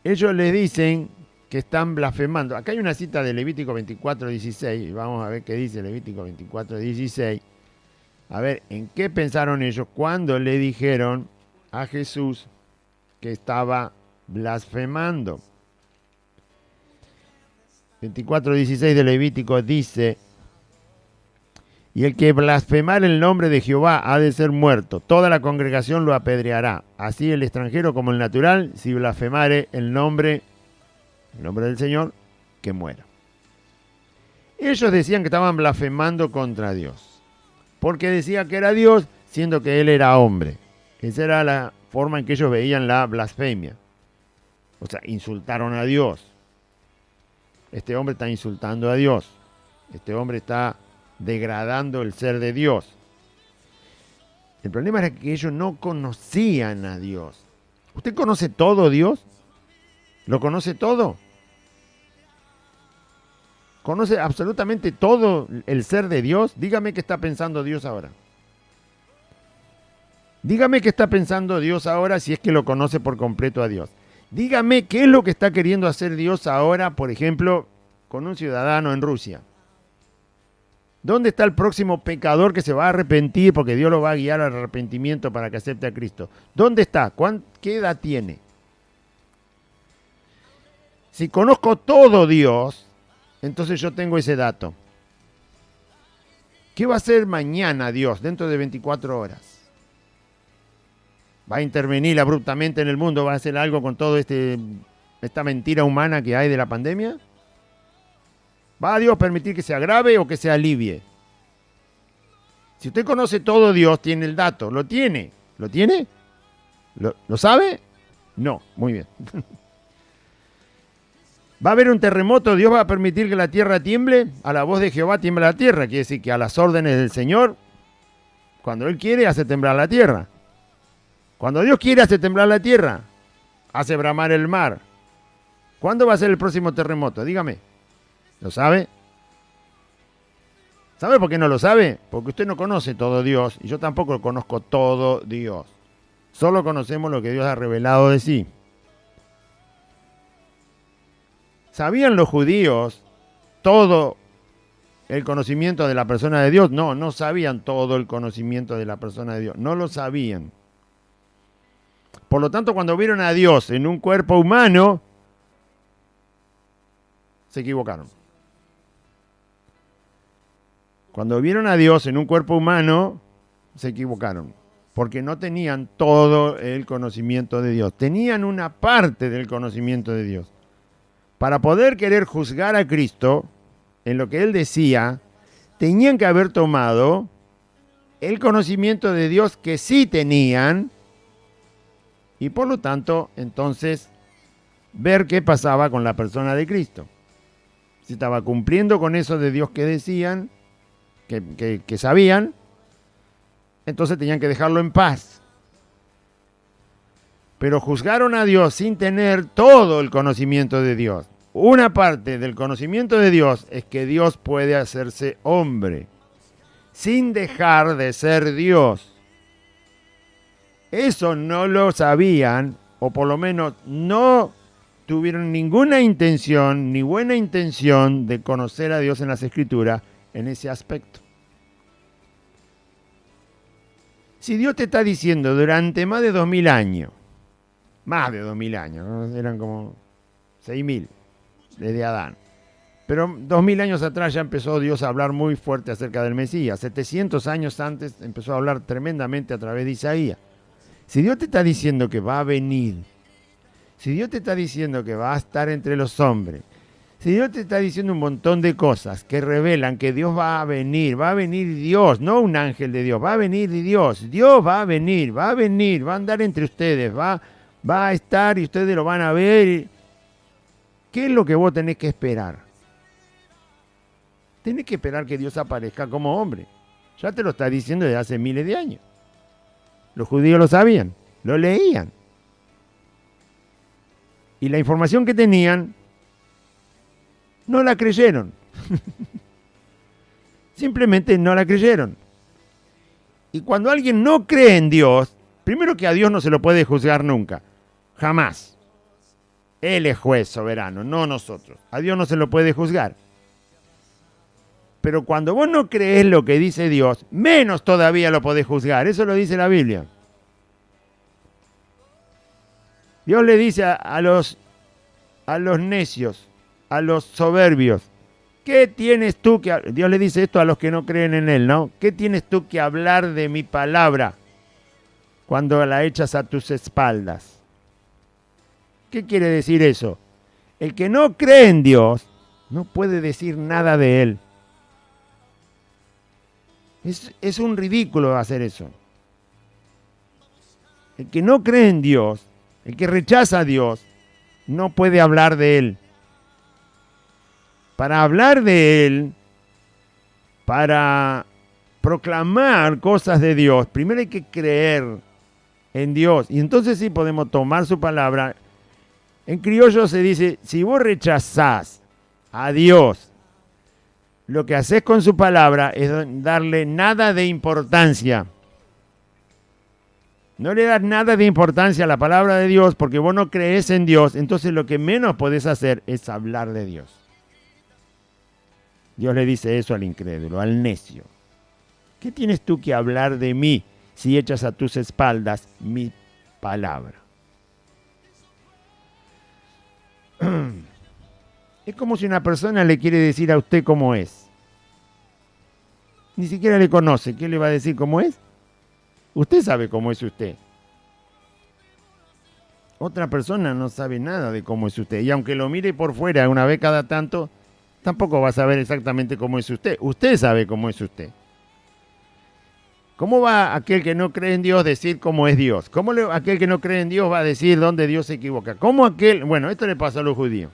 Speaker 1: ellos le dicen que están blasfemando. Acá hay una cita de Levítico 24:16, vamos a ver qué dice Levítico 24:16. A ver, ¿en qué pensaron ellos cuando le dijeron a Jesús que estaba blasfemando? 24:16 de Levítico dice: y el que blasfemare el nombre de Jehová ha de ser muerto, toda la congregación lo apedreará, así el extranjero como el natural, si blasfemare el nombre del Señor, que muera. Ellos decían que estaban blasfemando contra Dios, porque decía que era Dios, siendo que él era hombre. Esa era la forma en que ellos veían la blasfemia. O sea, insultaron a Dios. Este hombre está insultando a Dios. Este hombre está degradando el ser de Dios. El problema era que ellos no conocían a Dios. ¿Usted conoce todo Dios? ¿Lo conoce todo? ¿Conoce absolutamente todo el ser de Dios? Dígame qué está pensando Dios ahora. Dígame qué está pensando Dios ahora si es que lo conoce por completo a Dios. Dígame qué es lo que está queriendo hacer Dios ahora, por ejemplo, con un ciudadano en Rusia. ¿Dónde está el próximo pecador que se va a arrepentir porque Dios lo va a guiar al arrepentimiento para que acepte a Cristo? ¿Dónde está? ¿Qué edad tiene? Si conozco todo Dios, entonces yo tengo ese dato. ¿Qué va a hacer mañana Dios dentro de 24 horas? ¿Va a intervenir abruptamente en el mundo? ¿Va a hacer algo con todo esta mentira humana que hay de la pandemia? ¿Va a Dios permitir que se agrave o que se alivie? Si usted conoce todo Dios, tiene el dato. ¿Lo tiene? ¿Lo tiene? ¿Lo sabe? No. Muy bien. ¿Va a haber un terremoto? ¿Dios va a permitir que la tierra tiemble? A la voz de Jehová tiembla la tierra. Quiere decir que a las órdenes del Señor, cuando Él quiere, hace temblar la tierra. Cuando Dios quiere, hace temblar la tierra. Hace bramar el mar. ¿Cuándo va a ser el próximo terremoto? Dígame. ¿Lo sabe? ¿Sabe por qué no lo sabe? Porque usted no conoce todo Dios y yo tampoco conozco todo Dios. Solo conocemos lo que Dios ha revelado de sí. ¿Sabían los judíos todo el conocimiento de la persona de Dios? No, no sabían todo el conocimiento de la persona de Dios. No lo sabían. Por lo tanto, cuando vieron a Dios en un cuerpo humano, se equivocaron. Cuando vieron a Dios en un cuerpo humano, se equivocaron. Porque no tenían todo el conocimiento de Dios. Tenían una parte del conocimiento de Dios. Para poder querer juzgar a Cristo en lo que Él decía, tenían que haber tomado el conocimiento de Dios que sí tenían y por lo tanto, entonces, ver qué pasaba con la persona de Cristo. Si estaba cumpliendo con eso de Dios que decían, que sabían, entonces tenían que dejarlo en paz. Pero juzgaron a Dios sin tener todo el conocimiento de Dios. Una parte del conocimiento de Dios es que Dios puede hacerse hombre, sin dejar de ser Dios. Eso no lo sabían, o por lo menos no tuvieron ninguna intención, ni buena intención de conocer a Dios en las Escrituras en ese aspecto. Si Dios te está diciendo durante más de 2000 años, ¿no? Eran como 6000 desde Adán, pero 2000 años atrás ya empezó Dios a hablar muy fuerte acerca del Mesías. 700 años antes empezó a hablar tremendamente a través de Isaías. Si Dios te está diciendo que va a venir, si Dios te está diciendo que va a estar entre los hombres, Si Dios te está diciendo un montón de cosas que revelan que Dios va a venir Dios, no un ángel de Dios, va a venir Dios, Dios va a venir, va a andar entre ustedes, va a estar y ustedes lo van a ver. ¿Qué es lo que vos tenés que esperar? Tenés que esperar que Dios aparezca como hombre. Ya te lo está diciendo desde hace miles de años. Los judíos lo sabían, lo leían. Y la información que tenían no la creyeron. Simplemente no la creyeron. Y cuando alguien no cree en Dios, primero que a Dios no se lo puede juzgar nunca. Jamás. Él es juez soberano, no nosotros. A Dios no se lo puede juzgar. Pero cuando vos no crees lo que dice Dios, menos todavía lo podés juzgar. Eso lo dice la Biblia. Dios le dice a los necios, a los soberbios, ¿qué tienes tú que... Dios le dice esto a los que no creen en Él, ¿no? ¿Qué tienes tú que hablar de mi palabra cuando la echas a tus espaldas? ¿Qué quiere decir eso? El que no cree en Dios no puede decir nada de Él. Es un ridículo hacer eso. El que no cree en Dios, el que rechaza a Dios, no puede hablar de Él. Para hablar de Él, para proclamar cosas de Dios, primero hay que creer en Dios. Y entonces sí podemos tomar su palabra. En criollo se dice, si vos rechazás a Dios, lo que haces con su palabra es darle nada de importancia. No le das nada de importancia a la palabra de Dios porque vos no crees en Dios, entonces lo que menos podés hacer es hablar de Dios. Dios le dice eso al incrédulo, al necio. ¿Qué tienes tú que hablar de mí si echas a tus espaldas mi palabra? Es como si una persona le quiere decir a usted cómo es. Ni siquiera le conoce. ¿Qué le va a decir cómo es? Usted sabe cómo es usted. Otra persona no sabe nada de cómo es usted. Y aunque lo mire por fuera una vez cada tanto, tampoco va a saber exactamente cómo es usted. Usted sabe cómo es usted. ¿Cómo va aquel que no cree en Dios decir cómo es Dios? ¿Cómo aquel que no cree en Dios va a decir dónde Dios se equivoca? ¿Cómo aquel? Bueno, esto le pasó a los judíos.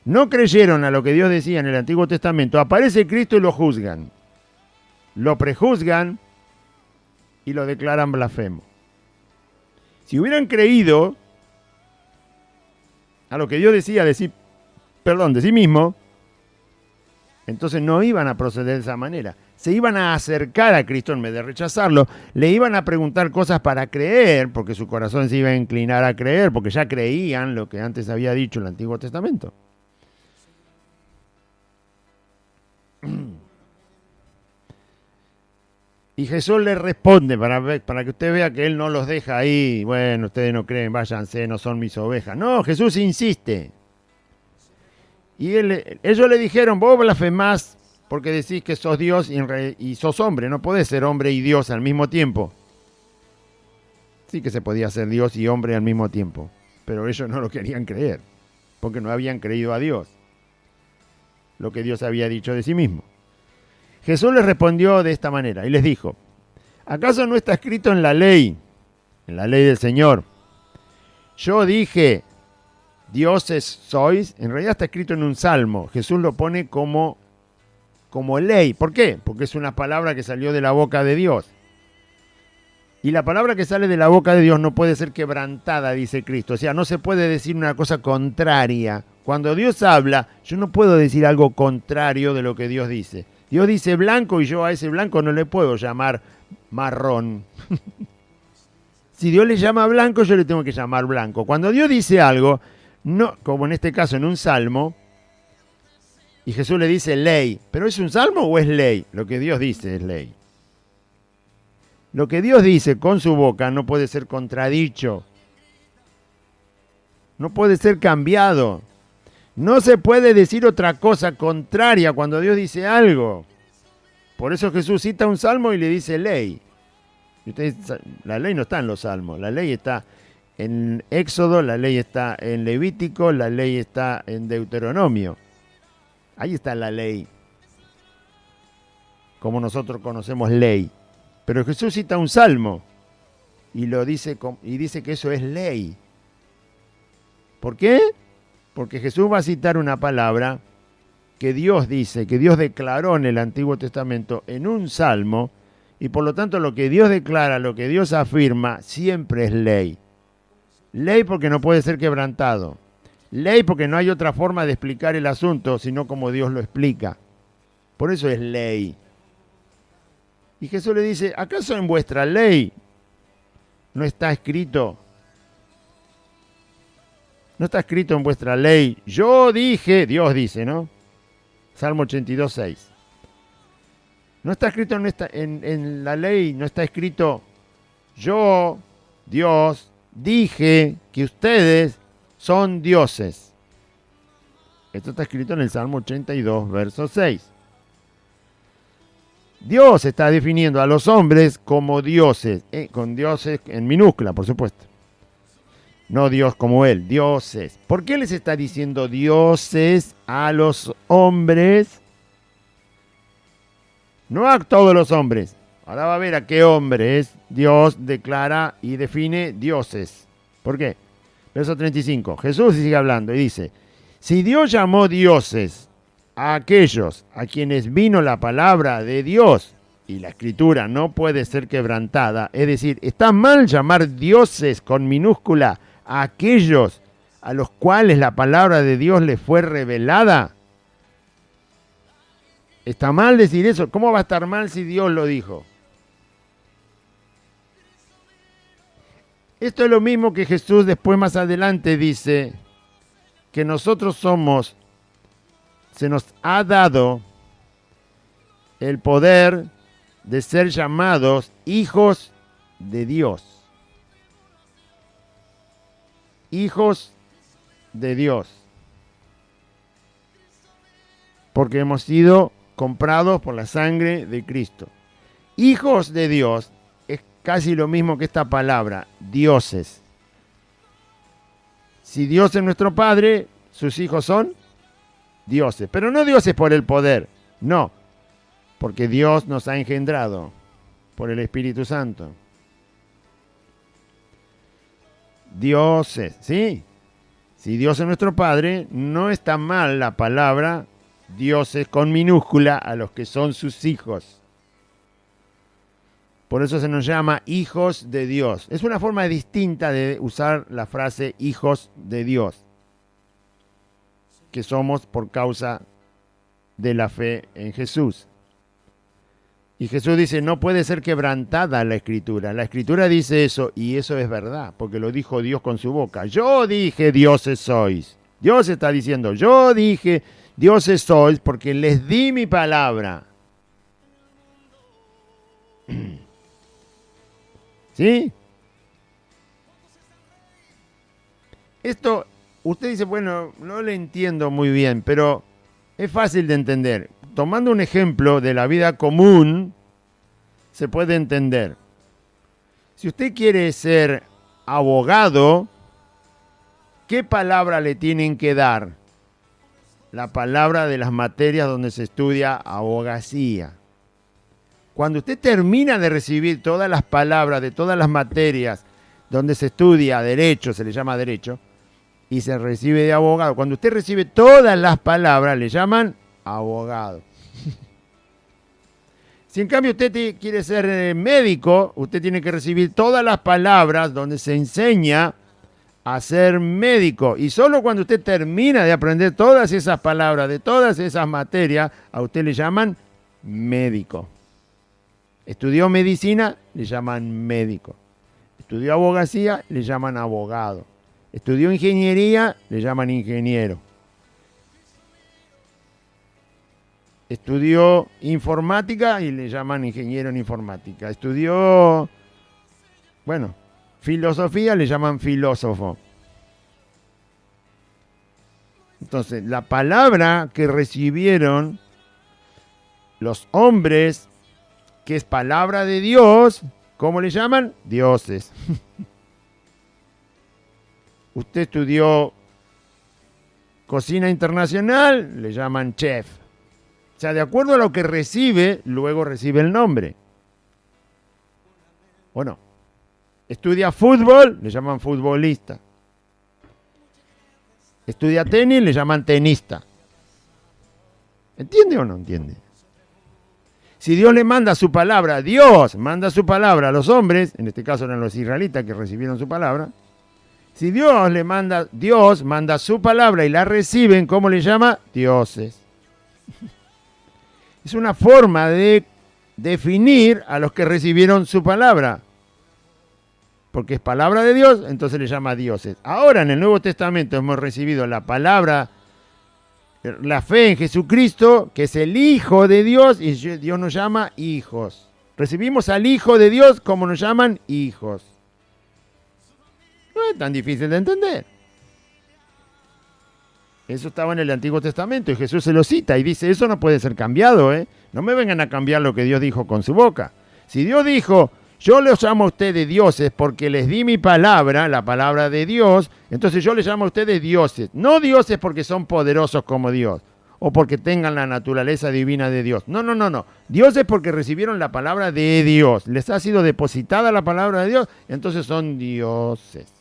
Speaker 1: No creyeron a lo que Dios decía en el Antiguo Testamento. Aparece Cristo y lo juzgan. Lo prejuzgan y lo declaran blasfemo. Si hubieran creído a lo que Dios decía de sí mismo, entonces no iban a proceder de esa manera. Se iban a acercar a Cristo en vez de rechazarlo. Le iban a preguntar cosas para creer, porque su corazón se iba a inclinar a creer, porque ya creían lo que antes había dicho el Antiguo Testamento. Y Jesús le responde para que usted vea que Él no los deja ahí. Bueno, ustedes no creen, váyanse, no son mis ovejas. No, Jesús insiste. Y ellos le dijeron, vos blasfemás porque decís que sos Dios y sos hombre. No podés ser hombre y Dios al mismo tiempo. Sí que se podía ser Dios y hombre al mismo tiempo. Pero ellos no lo querían creer, porque no habían creído a Dios, lo que Dios había dicho de sí mismo. Jesús les respondió de esta manera y les dijo, ¿acaso no está escrito en la ley del Señor? Yo dije, dioses sois. En realidad está escrito en un salmo. Jesús lo pone como ley. ¿Por qué? Porque es una palabra que salió de la boca de Dios. Y la palabra que sale de la boca de Dios no puede ser quebrantada, dice Cristo. O sea, no se puede decir una cosa contraria. Cuando Dios habla, yo no puedo decir algo contrario de lo que Dios dice. Dios dice blanco y yo a ese blanco no le puedo llamar marrón. Si Dios le llama blanco, yo le tengo que llamar blanco. Cuando Dios dice algo, no, como en este caso en un salmo, y Jesús le dice ley, ¿pero es un salmo o es ley? Lo que Dios dice es ley. Lo que Dios dice con su boca no puede ser contradicho. No puede ser cambiado. No se puede decir otra cosa contraria cuando Dios dice algo. Por eso Jesús cita un salmo y le dice ley. Y la ley no está en los salmos, la ley está en Éxodo, la ley está en Levítico, la ley está en Deuteronomio. Ahí está la ley, como nosotros conocemos ley. Pero Jesús cita un salmo y dice que eso es ley. ¿Por qué? Porque Jesús va a citar una palabra que Dios dice, que Dios declaró en el Antiguo Testamento en un salmo, y por lo tanto lo que Dios declara, lo que Dios afirma, siempre es ley. Ley porque no puede ser quebrantado. Ley porque no hay otra forma de explicar el asunto, sino como Dios lo explica. Por eso es ley. Y Jesús le dice, ¿acaso en vuestra ley no está escrito? No está escrito en vuestra ley. Yo dije, Dios dice, ¿no? Salmo 82, 6. No está escrito en la ley, no está escrito, yo, Dios, dije que ustedes son dioses. Esto está escrito en el Salmo 82, verso 6. Dios está definiendo a los hombres como dioses, con dioses en minúscula, por supuesto. No Dios como Él, dioses. ¿Por qué les está diciendo dioses a los hombres? No a todos los hombres. Ahora va a ver a qué hombres Dios declara y define dioses. ¿Por qué? Verso 35. Jesús sigue hablando y dice, si Dios llamó dioses a aquellos a quienes vino la palabra de Dios y la escritura no puede ser quebrantada, es decir, está mal llamar dioses con minúscula a aquellos a los cuales la palabra de Dios les fue revelada. ¿Está mal decir eso? ¿Cómo va a estar mal si Dios lo dijo? Esto es lo mismo que Jesús después más adelante dice que nosotros se nos ha dado el poder de ser llamados hijos de Dios. Hijos de Dios. Porque hemos sido comprados por la sangre de Cristo. Hijos de Dios es casi lo mismo que esta palabra, dioses. Si Dios es nuestro Padre, sus hijos son dioses. Pero no dioses por el poder, no. Porque Dios nos ha engendrado por el Espíritu Santo. Dioses, ¿sí? Si Dios es nuestro Padre, no está mal la palabra dioses con minúscula a los que son sus hijos. Por eso se nos llama hijos de Dios. Es una forma distinta de usar la frase hijos de Dios, que somos por causa de la fe en Jesús. Y Jesús dice, no puede ser quebrantada la Escritura. La Escritura dice eso, y eso es verdad, porque lo dijo Dios con su boca. Yo dije, dioses sois. Dios está diciendo, yo dije, dioses sois, porque les di mi palabra. ¿Sí? Esto, usted dice, bueno, no le entiendo muy bien, pero es fácil de entender. Tomando un ejemplo de la vida común, se puede entender. Si usted quiere ser abogado, ¿qué palabra le tienen que dar? La palabra de las materias donde se estudia abogacía. Cuando usted termina de recibir todas las palabras de todas las materias donde se estudia derecho, se le llama derecho, y se recibe de abogado, cuando usted recibe todas las palabras, le llaman abogado. Si en cambio usted quiere ser médico, usted tiene que recibir todas las palabras donde se enseña a ser médico. Y solo cuando usted termina de aprender todas esas palabras de todas esas materias, a usted le llaman médico. Estudió medicina, le llaman médico. Estudió abogacía, le llaman abogado. Estudió ingeniería, le llaman ingeniero. Estudió informática y le llaman ingeniero en informática. Estudió, filosofía, le llaman filósofo. Entonces, la palabra que recibieron los hombres, que es palabra de Dios, ¿cómo le llaman? Dioses. Usted estudió cocina internacional, le llaman chef. O sea, de acuerdo a lo que recibe, luego recibe el nombre. Bueno, estudia fútbol, le llaman futbolista. Estudia tenis, le llaman tenista. ¿Entiende o no entiende? Si Dios le manda su palabra, Dios manda su palabra a los hombres, en este caso eran los israelitas que recibieron su palabra. Si Dios manda su palabra y la reciben, ¿cómo le llama? Dioses. Es una forma de definir a los que recibieron su palabra. Porque es palabra de Dios, entonces le llama dioses. Ahora en el Nuevo Testamento hemos recibido la palabra, la fe en Jesucristo, que es el Hijo de Dios, y Dios nos llama hijos. Recibimos al Hijo de Dios como nos llaman hijos. No es tan difícil de entender. Eso estaba en el Antiguo Testamento y Jesús se lo cita y dice, eso no puede ser cambiado, ¿eh? No me vengan a cambiar lo que Dios dijo con su boca. Si Dios dijo, yo los llamo a ustedes dioses porque les di mi palabra, la palabra de Dios, entonces yo les llamo a ustedes dioses. No dioses porque son poderosos como Dios o porque tengan la naturaleza divina de Dios. No, no, no, no. Dioses porque recibieron la palabra de Dios. Les ha sido depositada la palabra de Dios, entonces son dioses.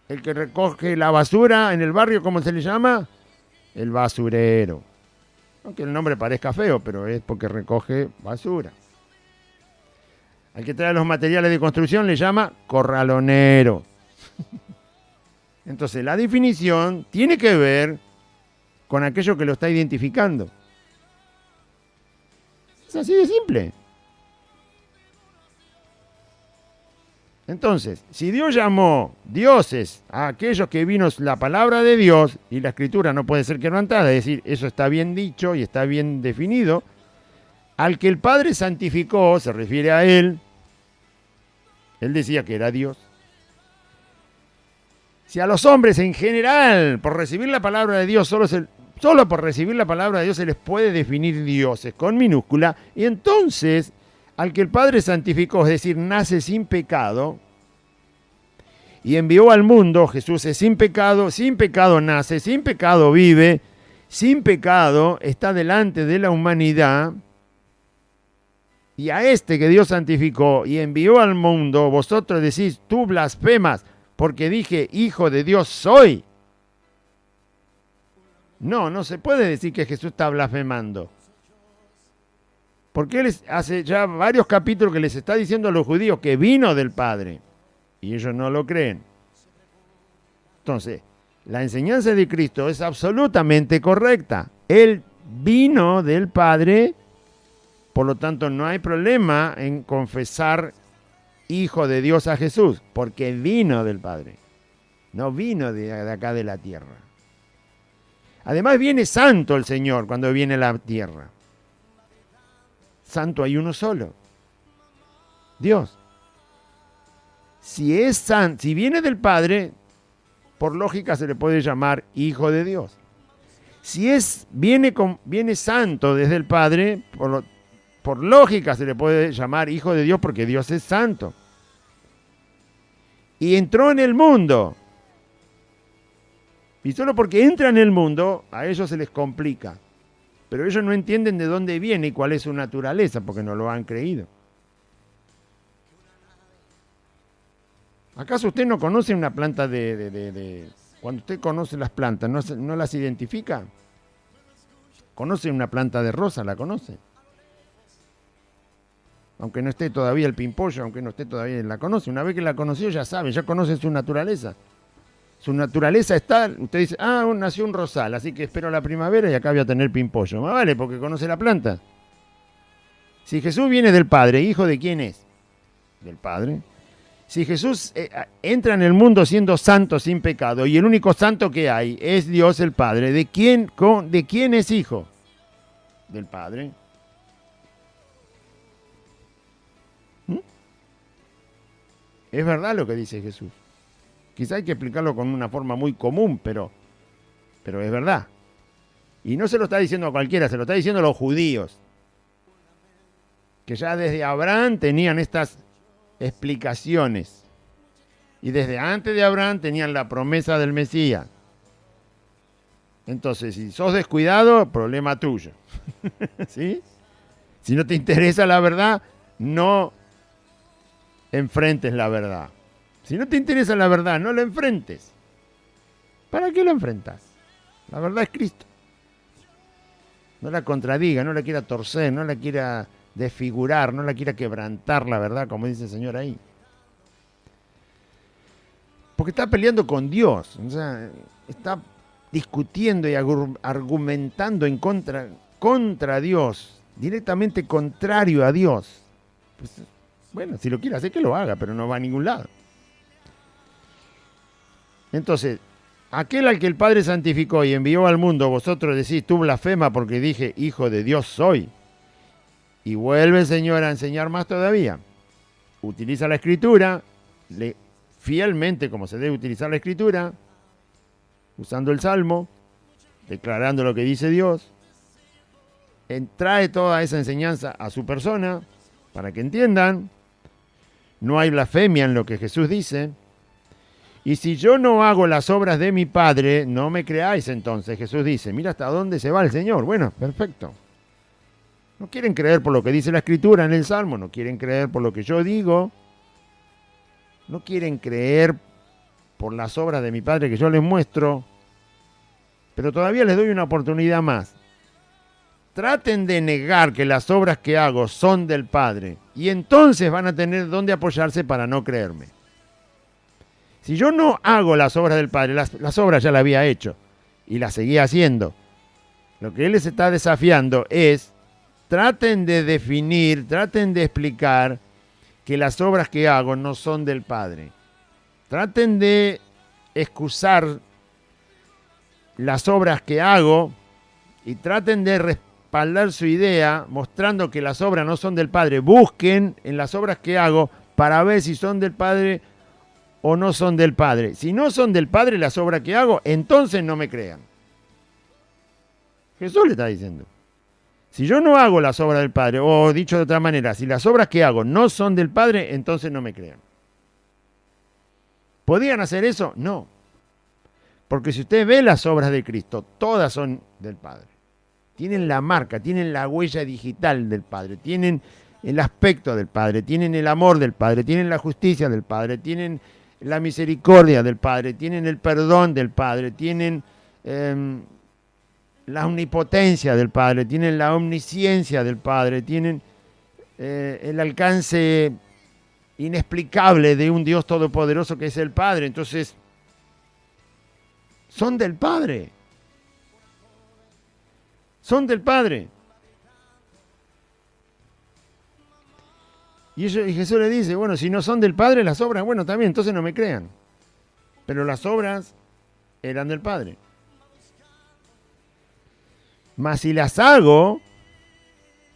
Speaker 1: El que recoge la basura en el barrio, ¿cómo se le llama? El basurero. Aunque el nombre parezca feo, pero es porque recoge basura. Al que trae los materiales de construcción le llama corralonero. Entonces, la definición tiene que ver con aquello que lo está identificando. Es así de simple. Entonces, si Dios llamó dioses a aquellos que vino la palabra de Dios, y la escritura no puede ser quebrantada, es decir, eso está bien dicho y está bien definido, al que el Padre santificó, se refiere a Él decía que era Dios. Si a los hombres en general, por recibir la palabra de Dios, solo por recibir la palabra de Dios se les puede definir dioses con minúscula, y entonces al que el Padre santificó, es decir, nace sin pecado, y envió al mundo, Jesús es sin pecado nace, sin pecado vive, sin pecado está delante de la humanidad, y a este que Dios santificó y envió al mundo, vosotros decís, tú blasfemas, porque dije, hijo de Dios soy. No se puede decir que Jesús está blasfemando. Porque Él hace ya varios capítulos que les está diciendo a los judíos que vino del Padre. Y ellos no lo creen. Entonces, la enseñanza de Cristo es absolutamente correcta. Él vino del Padre, por lo tanto no hay problema en confesar Hijo de Dios a Jesús, porque vino del Padre. No vino de acá de la tierra. Además viene santo el Señor cuando viene a la tierra. Santo hay uno solo, Dios. Si viene del Padre, por lógica se le puede llamar Hijo de Dios. Si viene santo desde el Padre, por lógica se le puede llamar Hijo de Dios porque Dios es santo. Y entró en el mundo. Y solo porque entra en el mundo, a ellos se les complica. Pero ellos no entienden de dónde viene y cuál es su naturaleza, porque no lo han creído. ¿Acaso usted no conoce una planta Cuando usted conoce las plantas, ¿no las identifica? ¿Conoce una planta de rosa? ¿La conoce? Aunque no esté todavía el pimpollo, aunque no esté todavía, la conoce. Una vez que la conoció ya sabe, ya conoce su naturaleza. Su naturaleza está, usted dice, nació un rosal, así que espero la primavera y acá voy a tener pimpollo. Más vale, porque conoce la planta. Si Jesús viene del Padre, ¿hijo de quién es? Del Padre. Si Jesús entra en el mundo siendo santo sin pecado, y el único santo que hay es Dios el Padre, ¿de quién es hijo? Del Padre. Es verdad lo que dice Jesús. Quizá hay que explicarlo con una forma muy común, pero es verdad. Y no se lo está diciendo a cualquiera, se lo está diciendo a los judíos, que ya desde Abraham tenían estas explicaciones. Y desde antes de Abraham tenían la promesa del Mesías. Entonces, si sos descuidado, problema tuyo. ¿Sí? Si no te interesa la verdad, no enfrentes la verdad. Si no te interesa la verdad, no la enfrentes. ¿Para qué la enfrentas? La verdad es Cristo. No la contradiga, no la quiera torcer, no la quiera desfigurar, no la quiera quebrantar la verdad, como dice el Señor ahí. Porque está peleando con Dios, o sea, está discutiendo y argumentando en contra Dios, directamente contrario a Dios. Pues, bueno, si lo quiere hacer, que lo haga, pero no va a ningún lado. Entonces, aquel al que el Padre santificó y envió al mundo, vosotros decís, tú blasfema porque dije, hijo de Dios soy. Y vuelve el Señor a enseñar más todavía. Utiliza la Escritura, fielmente como se debe utilizar la Escritura, usando el Salmo, declarando lo que dice Dios, trae toda esa enseñanza a su persona, para que entiendan, no hay blasfemia en lo que Jesús dice, y si yo no hago las obras de mi Padre, no me creáis entonces. Jesús dice, mira hasta dónde se va el Señor. Bueno, perfecto. No quieren creer por lo que dice la Escritura en el Salmo, no quieren creer por lo que yo digo, no quieren creer por las obras de mi Padre que yo les muestro, pero todavía les doy una oportunidad más. Traten de negar que las obras que hago son del Padre, y entonces van a tener dónde apoyarse para no creerme. Si yo no hago las obras del Padre, las obras ya las había hecho y las seguía haciendo. Lo que Él les está desafiando es, traten de definir, traten de explicar que las obras que hago no son del Padre. Traten de excusar las obras que hago y traten de respaldar su idea mostrando que las obras no son del Padre. Busquen en las obras que hago para ver si son del Padre o no son del Padre. Si no son del Padre las obras que hago, entonces no me crean. Jesús le está diciendo. Si yo no hago las obras del Padre, o dicho de otra manera, si las obras que hago no son del Padre, entonces no me crean. ¿Podían hacer eso? No. Porque si usted ve las obras de Cristo, todas son del Padre. Tienen la marca, tienen la huella digital del Padre, tienen el aspecto del Padre, tienen el amor del Padre, tienen la justicia del Padre, tienen la misericordia del Padre, tienen el perdón del Padre, tienen la omnipotencia del Padre, tienen la omnisciencia del Padre, tienen el alcance inexplicable de un Dios todopoderoso que es el Padre. Entonces, son del Padre. Son del Padre. Y Jesús le dice, bueno, si no son del Padre las obras, bueno, también, entonces no me crean. Pero las obras eran del Padre. Mas si las hago,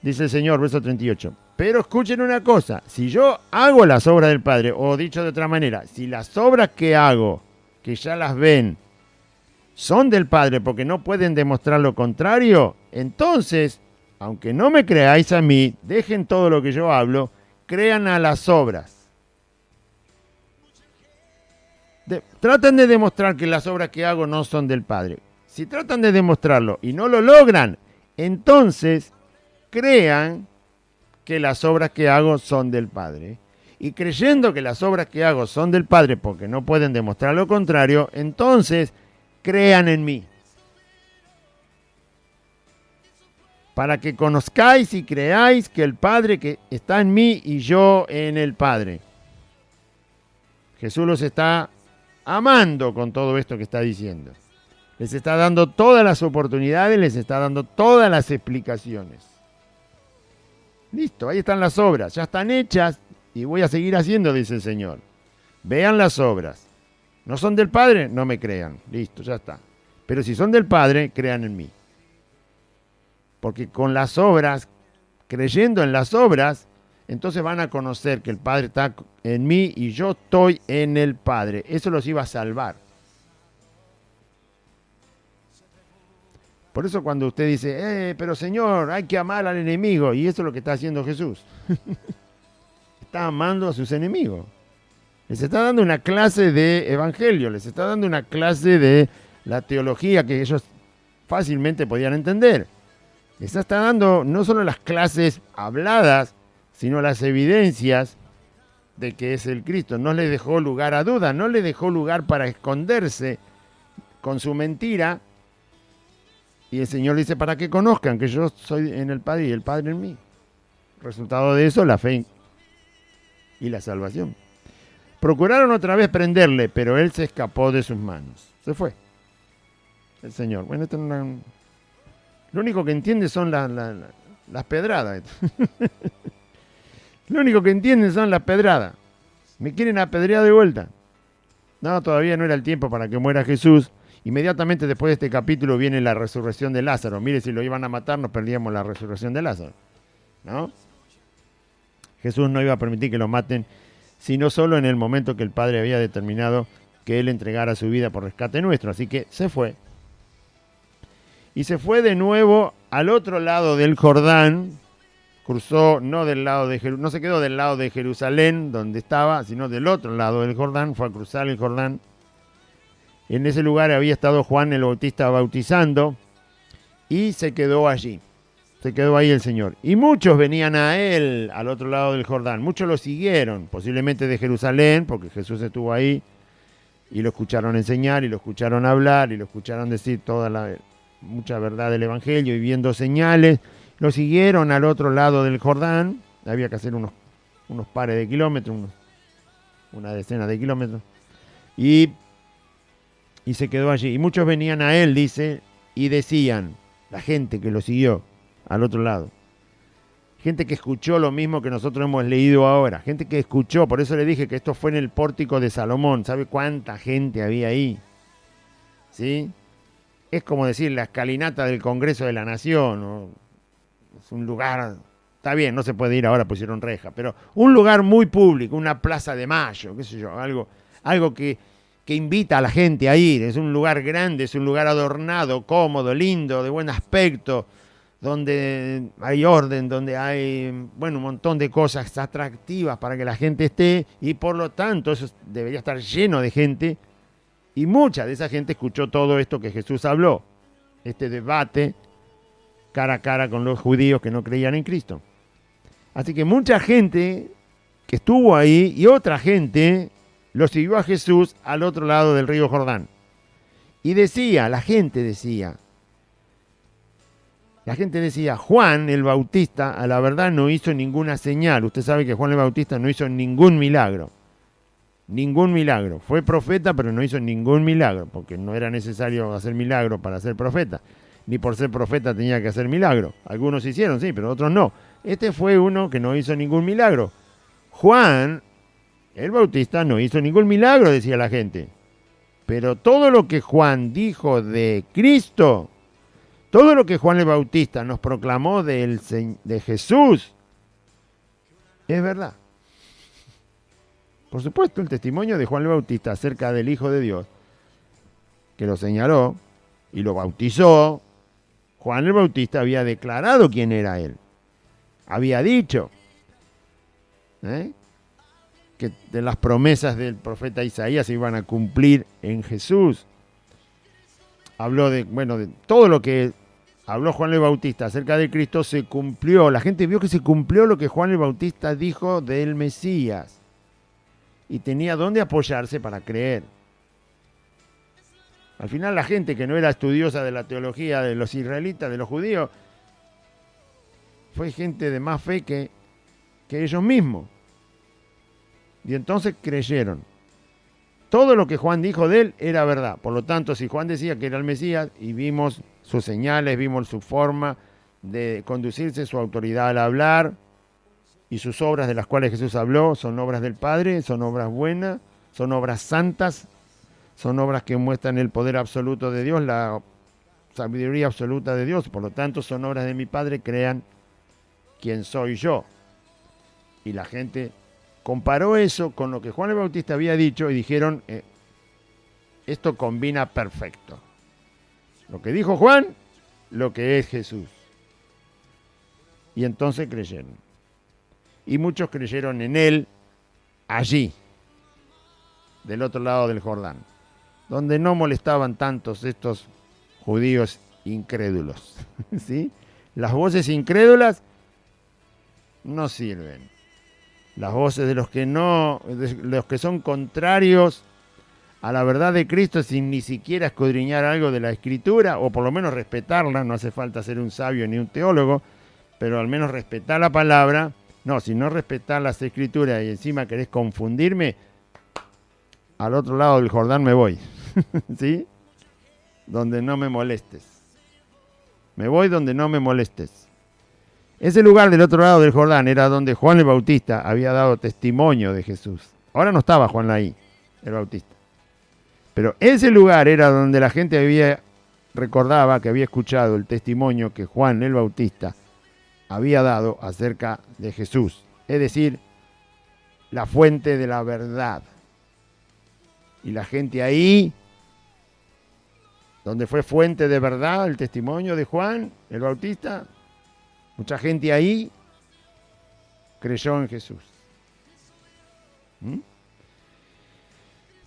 Speaker 1: dice el Señor, verso 38, pero escuchen una cosa, si yo hago las obras del Padre, o dicho de otra manera, si las obras que hago, que ya las ven, son del Padre porque no pueden demostrar lo contrario, entonces, aunque no me creáis a mí, dejen todo lo que yo hablo, crean a las obras. Traten de demostrar que las obras que hago no son del Padre. Si tratan de demostrarlo y no lo logran, entonces crean que las obras que hago son del Padre. Y creyendo que las obras que hago son del Padre porque no pueden demostrar lo contrario, entonces crean en mí. Para que conozcáis y creáis que el Padre que está en mí y yo en el Padre. Jesús los está amando con todo esto que está diciendo. Les está dando todas las oportunidades, les está dando todas las explicaciones. Listo, ahí están las obras, ya están hechas y voy a seguir haciendo, dice el Señor. Vean las obras. ¿No son del Padre? No me crean. Listo, ya está. Pero si son del Padre, crean en mí. Porque con las obras, creyendo en las obras, entonces van a conocer que el Padre está en mí y yo estoy en el Padre. Eso los iba a salvar. Por eso cuando usted dice, pero Señor, hay que amar al enemigo, y eso es lo que está haciendo Jesús. Está amando a sus enemigos. Les está dando una clase de evangelio, les está dando una clase de la teología que ellos fácilmente podían entender. Les está dando no solo las clases habladas, sino las evidencias de que es el Cristo. No les dejó lugar a duda, no les dejó lugar para esconderse con su mentira. Y el Señor dice, para que conozcan que yo soy en el Padre y el Padre en mí. Resultado de eso, la fe y la salvación. Procuraron otra vez prenderle, pero él se escapó de sus manos. Se fue. El Señor. Bueno, esto no, lo único que entiende son las pedradas. Lo único que entienden son las pedradas. Me quieren apedrear de vuelta. No, todavía no era el tiempo para que muera Jesús. Inmediatamente después de este capítulo viene la resurrección de Lázaro. Mire, si lo iban a matar, nos perdíamos la resurrección de Lázaro, ¿no? Jesús no iba a permitir que lo maten, sino solo en el momento que el Padre había determinado que Él entregara su vida por rescate nuestro. Así que se fue. Y se fue de nuevo al otro lado del Jordán. Cruzó, no se quedó del lado de Jerusalén, donde estaba, sino del otro lado del Jordán. Fue a cruzar el Jordán. En ese lugar había estado Juan el Bautista bautizando y se quedó allí. Se quedó ahí el Señor. Y muchos venían a él al otro lado del Jordán. Muchos lo siguieron, posiblemente de Jerusalén, porque Jesús estuvo ahí y lo escucharon enseñar y lo escucharon hablar y lo escucharon decir mucha verdad del Evangelio y viendo señales. Lo siguieron al otro lado del Jordán. Había que hacer unos pares de kilómetros, una decena de kilómetros. Y se quedó allí. Y muchos venían a él, dice, y decían, la gente que lo siguió al otro lado. Gente que escuchó lo mismo que nosotros hemos leído ahora. Gente que escuchó, por eso le dije que esto fue en el pórtico de Salomón. ¿Sabe cuánta gente había ahí? ¿Sí? Es como decir la escalinata del Congreso de la Nación. ¿No? Es un lugar, está bien, no se puede ir ahora, pusieron reja, pero un lugar muy público, una plaza de Mayo, qué sé yo, algo que invita a la gente a ir. Es un lugar grande, es un lugar adornado, cómodo, lindo, de buen aspecto, donde hay orden, donde hay, un montón de cosas atractivas para que la gente esté, y por lo tanto eso debería estar lleno de gente, y mucha de esa gente escuchó todo esto que Jesús habló, este debate cara a cara con los judíos que no creían en Cristo. Así que mucha gente que estuvo ahí y otra gente lo siguió a Jesús al otro lado del río Jordán. Y la gente decía, Juan el Bautista a la verdad no hizo ninguna señal. Usted sabe que Juan el Bautista no hizo ningún milagro. Ningún milagro. Fue profeta, pero no hizo ningún milagro, porque no era necesario hacer milagro para ser profeta. Ni por ser profeta tenía que hacer milagro. Algunos hicieron, sí, pero otros no. Este fue uno que no hizo ningún milagro. Juan el Bautista no hizo ningún milagro, decía la gente. Pero todo lo que Juan dijo de Cristo, todo lo que Juan el Bautista nos proclamó de Jesús, es verdad. Por supuesto, el testimonio de Juan el Bautista acerca del Hijo de Dios, que lo señaló y lo bautizó, Juan el Bautista había declarado quién era él. Había dicho que de las promesas del profeta Isaías se iban a cumplir en Jesús. Habló de todo lo que habló Juan el Bautista acerca de Cristo se cumplió. La gente vio que se cumplió lo que Juan el Bautista dijo del Mesías. Y tenía dónde apoyarse para creer. Al final la gente que no era estudiosa de la teología de los israelitas, de los judíos, fue gente de más fe que ellos mismos. Y entonces creyeron. Todo lo que Juan dijo de él era verdad. Por lo tanto, si Juan decía que era el Mesías y vimos sus señales, vimos su forma de conducirse, su autoridad al hablar y sus obras de las cuales Jesús habló, son obras del Padre, son obras buenas, son obras santas, son obras que muestran el poder absoluto de Dios, la sabiduría absoluta de Dios. Por lo tanto, son obras de mi Padre, crean quién soy yo. Y la gente comparó eso con lo que Juan el Bautista había dicho y dijeron, esto combina perfecto. Lo que dijo Juan, lo que es Jesús. Y entonces creyeron. Y muchos creyeron en él allí. del otro lado del Jordán, donde no molestaban tantos estos judíos incrédulos. ¿Sí? Las voces incrédulas no sirven. Las voces de los que no, de los que son contrarios a la verdad de Cristo sin ni siquiera escudriñar algo de la Escritura, o por lo menos respetarla, no hace falta ser un sabio ni un teólogo, pero al menos respetar la palabra. No, si no respetar las Escrituras y encima querés confundirme, al otro lado del Jordán me voy, ¿sí? Donde no me molestes. Me voy donde no me molestes. Ese lugar del otro lado del Jordán era donde Juan el Bautista había dado testimonio de Jesús. Ahora no estaba Juan ahí, el Bautista. Pero ese lugar era donde la gente recordaba que había escuchado el testimonio que Juan el Bautista había dado acerca de Jesús. Es decir, la fuente de la verdad. Y la gente ahí, donde fue fuente de verdad el testimonio de Juan el Bautista, mucha gente ahí creyó en Jesús. ¿Mm?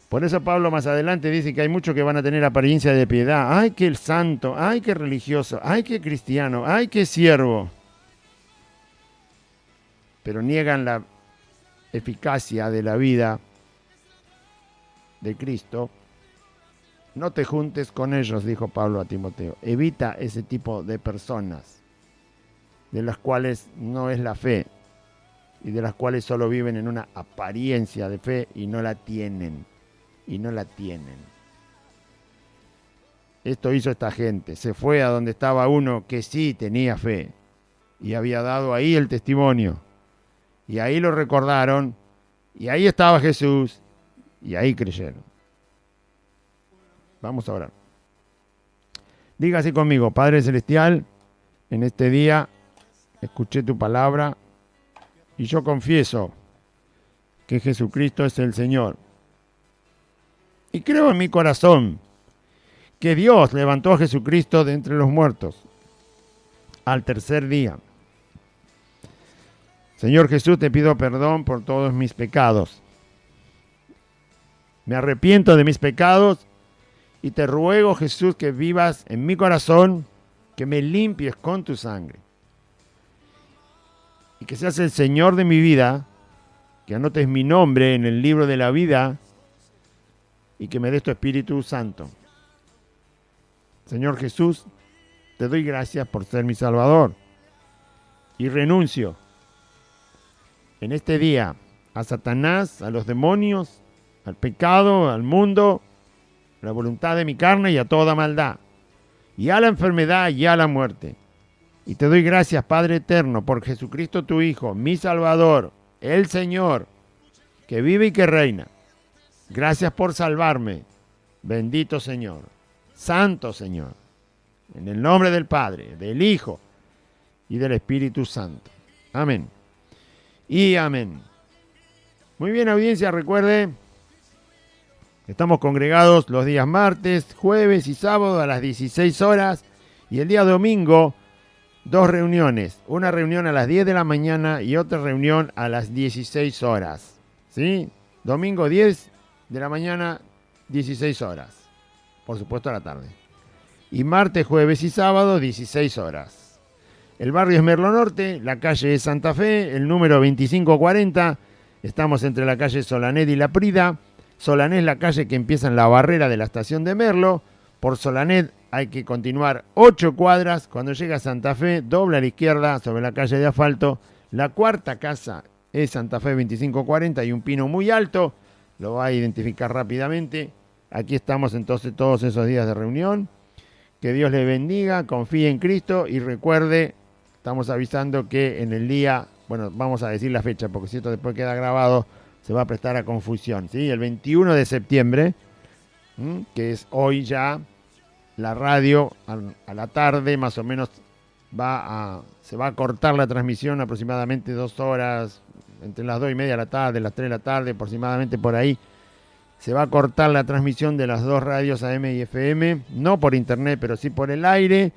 Speaker 1: Por eso Pablo más adelante dice que hay muchos que van a tener apariencia de piedad. ¡Ay, que el santo! ¡Ay, que religioso! ¡Ay, que cristiano! ¡Ay, que siervo! Pero niegan la eficacia de la vida de Cristo. No te juntes con ellos, dijo Pablo a Timoteo. Evita ese tipo de personas, de las cuales no es la fe, y de las cuales solo viven en una apariencia de fe y no la tienen. Y no la tienen. Esto hizo esta gente. Se fue a donde estaba uno que sí tenía fe y había dado ahí el testimonio. Y ahí lo recordaron. Y ahí estaba Jesús. Y ahí creyeron. Vamos a orar. Dígase conmigo: Padre Celestial, en este día escuché tu palabra y yo confieso que Jesucristo es el Señor. Y creo en mi corazón que Dios levantó a Jesucristo de entre los muertos al tercer día. Señor Jesús, te pido perdón por todos mis pecados. Me arrepiento de mis pecados y te ruego, Jesús, que vivas en mi corazón, que me limpies con tu sangre. Y que seas el Señor de mi vida, que anotes mi nombre en el libro de la vida y que me des tu Espíritu Santo. Señor Jesús, te doy gracias por ser mi Salvador y renuncio en este día a Satanás, a los demonios, al pecado, al mundo, a la voluntad de mi carne y a toda maldad, y a la enfermedad y a la muerte. Y te doy gracias, Padre eterno, por Jesucristo tu Hijo, mi Salvador, el Señor, que vive y que reina. Gracias por salvarme. Bendito Señor. Santo Señor. En el nombre del Padre, del Hijo y del Espíritu Santo. Amén. Y amén. Muy bien, audiencia, recuerde, estamos congregados los días martes, jueves y sábado a las 16 horas. Y el día domingo, 2 reuniones. Una reunión a las 10 de la mañana y otra reunión a las 16 horas. ¿Sí? Domingo 10 de la mañana, 16 horas. Por supuesto a la tarde. Y martes, jueves y sábado, 16 horas. El barrio es Merlo Norte, la calle es Santa Fe, el número 2540. Estamos entre la calle Solanet y La Prida. Solanet es la calle que empieza en la barrera de la estación de Merlo. Por Solanet hay que continuar 8 cuadras. Cuando llega a Santa Fe, dobla a la izquierda sobre la calle de asfalto. La cuarta casa es Santa Fe 2540 y un pino muy alto. Lo va a identificar rápidamente. Aquí estamos entonces todos esos días de reunión. Que Dios le bendiga, confíe en Cristo y recuerde, estamos avisando que en el día, bueno, vamos a decir la fecha porque si esto después queda grabado se va a prestar a confusión, ¿sí? El 21 de septiembre, que es hoy ya, la radio a la tarde más o menos se va a cortar la transmisión aproximadamente 2 horas, entre las 2:30 de la tarde, las 3 de la tarde, aproximadamente por ahí. Se va a cortar la transmisión de las 2 radios AM y FM, no por internet, pero sí por el aire.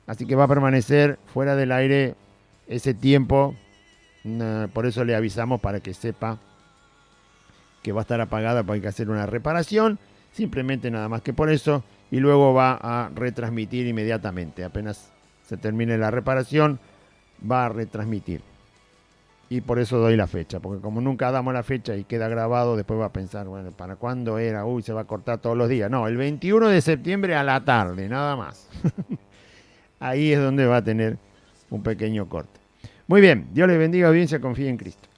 Speaker 1: Así que va a permanecer fuera del aire ese tiempo. Por eso le avisamos para que sepa que va a estar apagada porque hay que hacer una reparación, simplemente nada más que por eso, y luego va a retransmitir inmediatamente. Apenas se termine la reparación, va a retransmitir. Y por eso doy la fecha, porque como nunca damos la fecha y queda grabado, después va a pensar, bueno, ¿para cuándo era? Uy, se va a cortar todos los días. No, el 21 de septiembre a la tarde, nada más. Ahí es donde va a tener un pequeño corte. Muy bien, Dios les bendiga, audiencia, confíe en Cristo.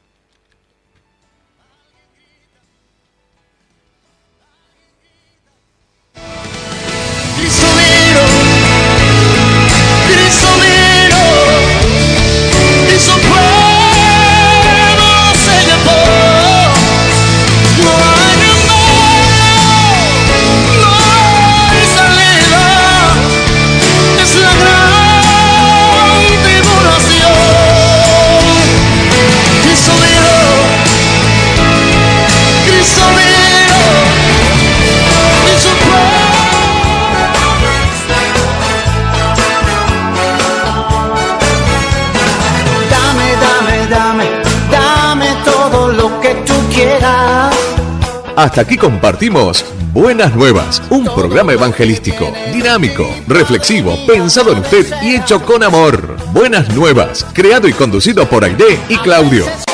Speaker 2: Hasta aquí compartimos Buenas Nuevas, un programa evangelístico, dinámico, reflexivo, pensado en usted y hecho con amor. Buenas Nuevas, creado y conducido por Aide y Claudio.